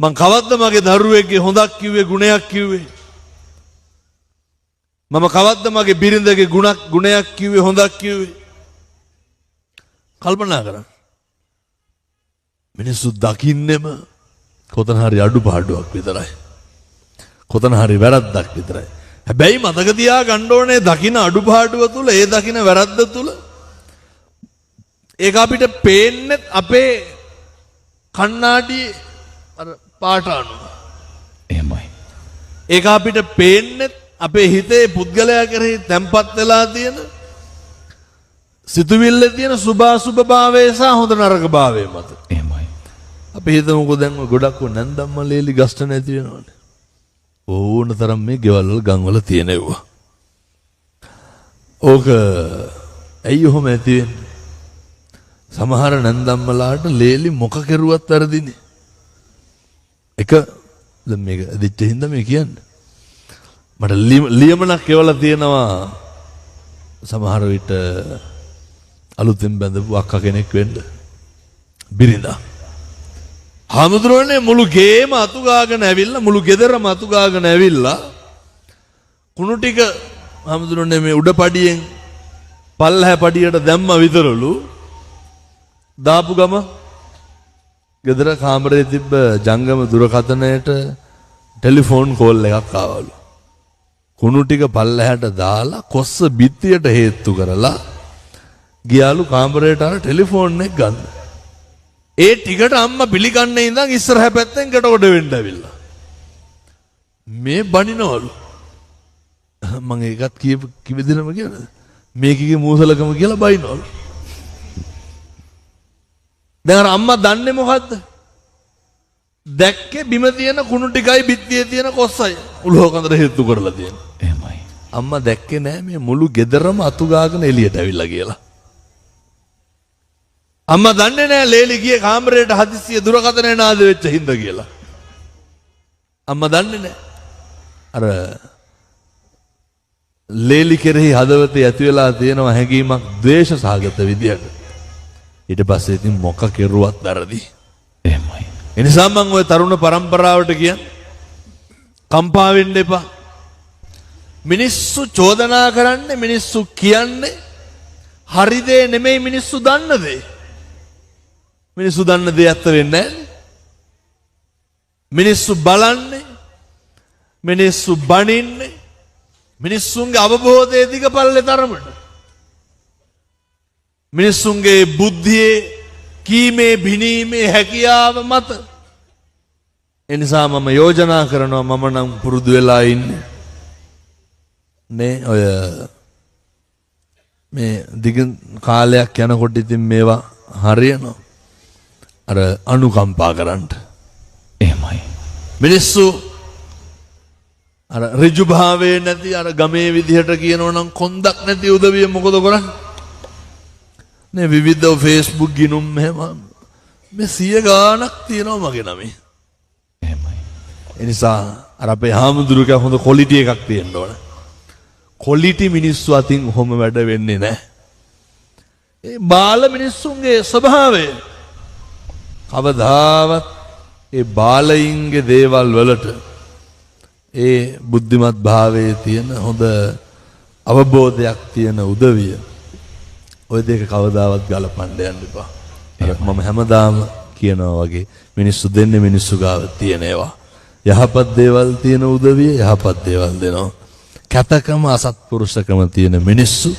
Speaker 1: මං කවද්ද මගේ දරුවෙක්ගේ හොඳක් කිව්වේ ගුණයක් කිව්වේ? මම කවද්ද මගේ බිරිඳගේ ගුණයක් කිව්වේ හොඳක් කිව්වේ? කල්පනා කරන්න. මිනිස්සු දකින්නෙම කොතන හරි අඩුපාඩුවක් විතරයි. කොතන හරි වැරද්දක් විතරයි. හැබැයි මතක තියා ගන්න ඕනේ දකින්න අඩුපාඩුව තුල ඒ දකින්න වැරද්ද තුල ඒක අපිට පේන්නේ අපේ කණ්ණාඩියේ අර පාට අනුව.
Speaker 2: එහෙමයි.
Speaker 1: ඒක අපිට පේන්නේ අපේ හිතේ පුද්ගලයා කෙරෙහි තැම්පත් වෙලා තියෙන සිතුවිල්ලේ තියෙන සුභාසුභභාවය සහ හොඳ නරක භාවය මත.
Speaker 2: එහෙමයි.
Speaker 1: අපි හිතමුකෝ දැන් ඔය ගොඩක් නැන්දම්ම ලේලි ගස්ට නැති වෙනවනේ. ඕන තරම් මේ ගෙවල් වල ගම් වල තියෙනවා. ඕක ඇයි ඔහොම ඇති වෙන්නේ? සමහර නැන්දම්මලාට ලේලි මොක කෙරුවත් වැරදිනේ. එක දැන් මේක දිච්ච හින්දා මේ කියන්නේ. මට ලියමනක් කියවලා තියෙනවා සමහර විට අලුතෙන් බැඳපු අක්කා කෙනෙක් වෙන්න. බිරිඳා. හාමුදුරුවනේ මුළු ගේම අතු ගාගෙන ඇවිල්ලා මුළු ගෙදරම අතු ගාගෙන ඇවිල්ලා කුණු ටික හාමුදුරුවනේ මේ උඩ පඩියෙන් පල්ලහැ පඩියට දැම්ම විතරලු දාපු ගම ගෙදර කාමරේ තිබ්බ ජංගම දුරකථනයට ටෙලිෆෝන් කෝල් එකක් ආවලු. කුණු ටික පල්ලහැට දාලා කොස්ස බිත්තියට හේතු කරලා ගියාලු කාමරේට අර ටෙලිෆෝන් එක ගන්න. ඒ ටිකට අම්මා පිළිගන්නේ ඉඳන් ඉස්සරහ පැත්තෙන් ගැටකොට වෙන්න ඇවිල්ලා. මේ බනිනවලු. මම ඒකත් කිවිදිනම කියනද? මේකගේ මූසලකම කියලා බයිනවලු. දැන් අම්මා දන්නේ මොකද්ද? දැක්කේ බිම තියෙන කුණු ටිකයි බිත්තියේ තියෙන කොස්සයි උලුව කඳට හේතු කරලා තියෙන.
Speaker 2: එහෙමයි.
Speaker 1: අම්මා දැක්කේ නෑ මේ මුළු ගෙදරම අතු ගාගෙන එළියට ඇවිල්ලා කියලා. අම්මා දන්නේ නෑ ලේලි ගියේ කාමරේට හදිස්සිය දුරකථනය නාද වෙච්ච හින්දා කියලා. අම්මා දන්නේ නෑ. අර ලේලි කෙරෙහි හදවතේ ඇති වෙලා තියෙනවා හැඟීමක් ද්වේෂ සහගත විදියට. ඊට පස්සේ ඉතින් මොක කෙරුවත් වැරදි.
Speaker 2: එහෙමයි.
Speaker 1: ඒ නිසා මම ওই තරුණ පරම්පරාවට කියන්නේ කම්පා වෙන්න එපා. මිනිස්සු චෝදනා කරන්නේ මිනිස්සු කියන්නේ හරි දේ නෙමෙයි මිනිස්සු දන්න දේ. මිනිස්සු දන්න දේ ඇත්ත වෙන්නේ නැහැ. මිනිස්සු බලන්නේ මිනිස්සු බනින්නේ මිනිස්සුන්ගේ අවබෝධයේ දිගපල්ලේ තරමට. මිනිස්සුන්ගේ බුද්ධියේ කීමේ බිනීමේ හැකියාව මත. ඒ නිසා මම යෝජනා කරනවා මම නම් පුරුදු වෙලා ඉන්නේ නේ ඔය මේ දිග කාලයක් යනකොට ඉතින් මේවා හරියනවා. අර අනුකම්පා කරන්න.
Speaker 2: එහෙමයි.
Speaker 1: මිනිස්සු අර ඍජු භාවයේ නැති අර ගමේ විදිහට කියනවා නම් කොන්දක් නැති උදවිය මොකද කරන්නේ? නේ විවිධ Facebook ගිනුම් මෙහෙම මේ 100 ගාණක් තියෙනවා මගේ නමේ.
Speaker 2: එහෙමයි.
Speaker 1: ඒ නිසා අර අපේ හාමුදුරුවෝ හොඳ ක්වොලිටි එකක් තියෙන්න ඕන. ක්වොලිටි මිනිස්සු අතින් ඔහොම වැඩ වෙන්නේ නැහැ. ඒ බාල මිනිස්සුන්ගේ ස්වභාවය කවදාවත් ඒ බාලයින්ගේ දේවල් වලට ඒ බුද්ධිමත් භාවයේ තියෙන හොඳ අවබෝධයක් තියෙන උදවිය ඔය දෙක කවදාවත් ගලපන්න යන්න එපා. මම හැමදාම කියනවා වගේ මිනිස්සු දෙන්නේ මිනිස්සු ගාව තියෙන ඒවා. යහපත් දේවල් තියෙන උදවිය යහපත් දේවල් දෙනවා. කැතකම අසත්පුරුෂකම තියෙන මිනිස්සු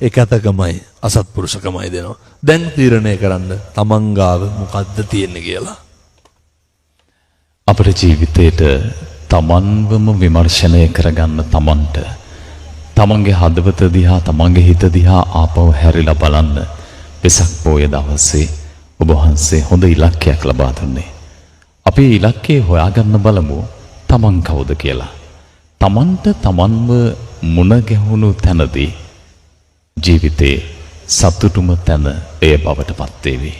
Speaker 1: ඒ කැතකමයි අසත්පුරුෂකමයි දෙනවා. දැන් තීරණය කරන්න තමන් ගාව මොකද්ද තියෙන්නේ කියලා.
Speaker 2: අපේ ජීවිතේට තමන්වම විමර්ශනය කරගන්න තමන්ට තමන්ගේ හදවත දිහා තමන්ගේ හිත දිහා ආපහු හැරිලා බලන්න වෙසක් පොය දවසේ ඔබ වහන්සේ හොඳ ඉලක්කයක් ලබා දුන්නේ. අපි ඉලක්කය හොයාගන්න බලමු තමන් කවුද කියලා. තමන්ට තමන්ව මුණ ගැහුණු තැනදී ජීවිතේ සතුටුම තැන එය බවට පත් වේවි.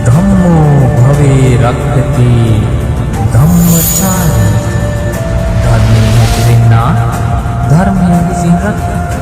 Speaker 4: ධම්මෝ භවේ රක්ඛති ධම්මචාරී ධර්මයේ හැසිරෙන්නා ධර්මයේ විසින් රැකේ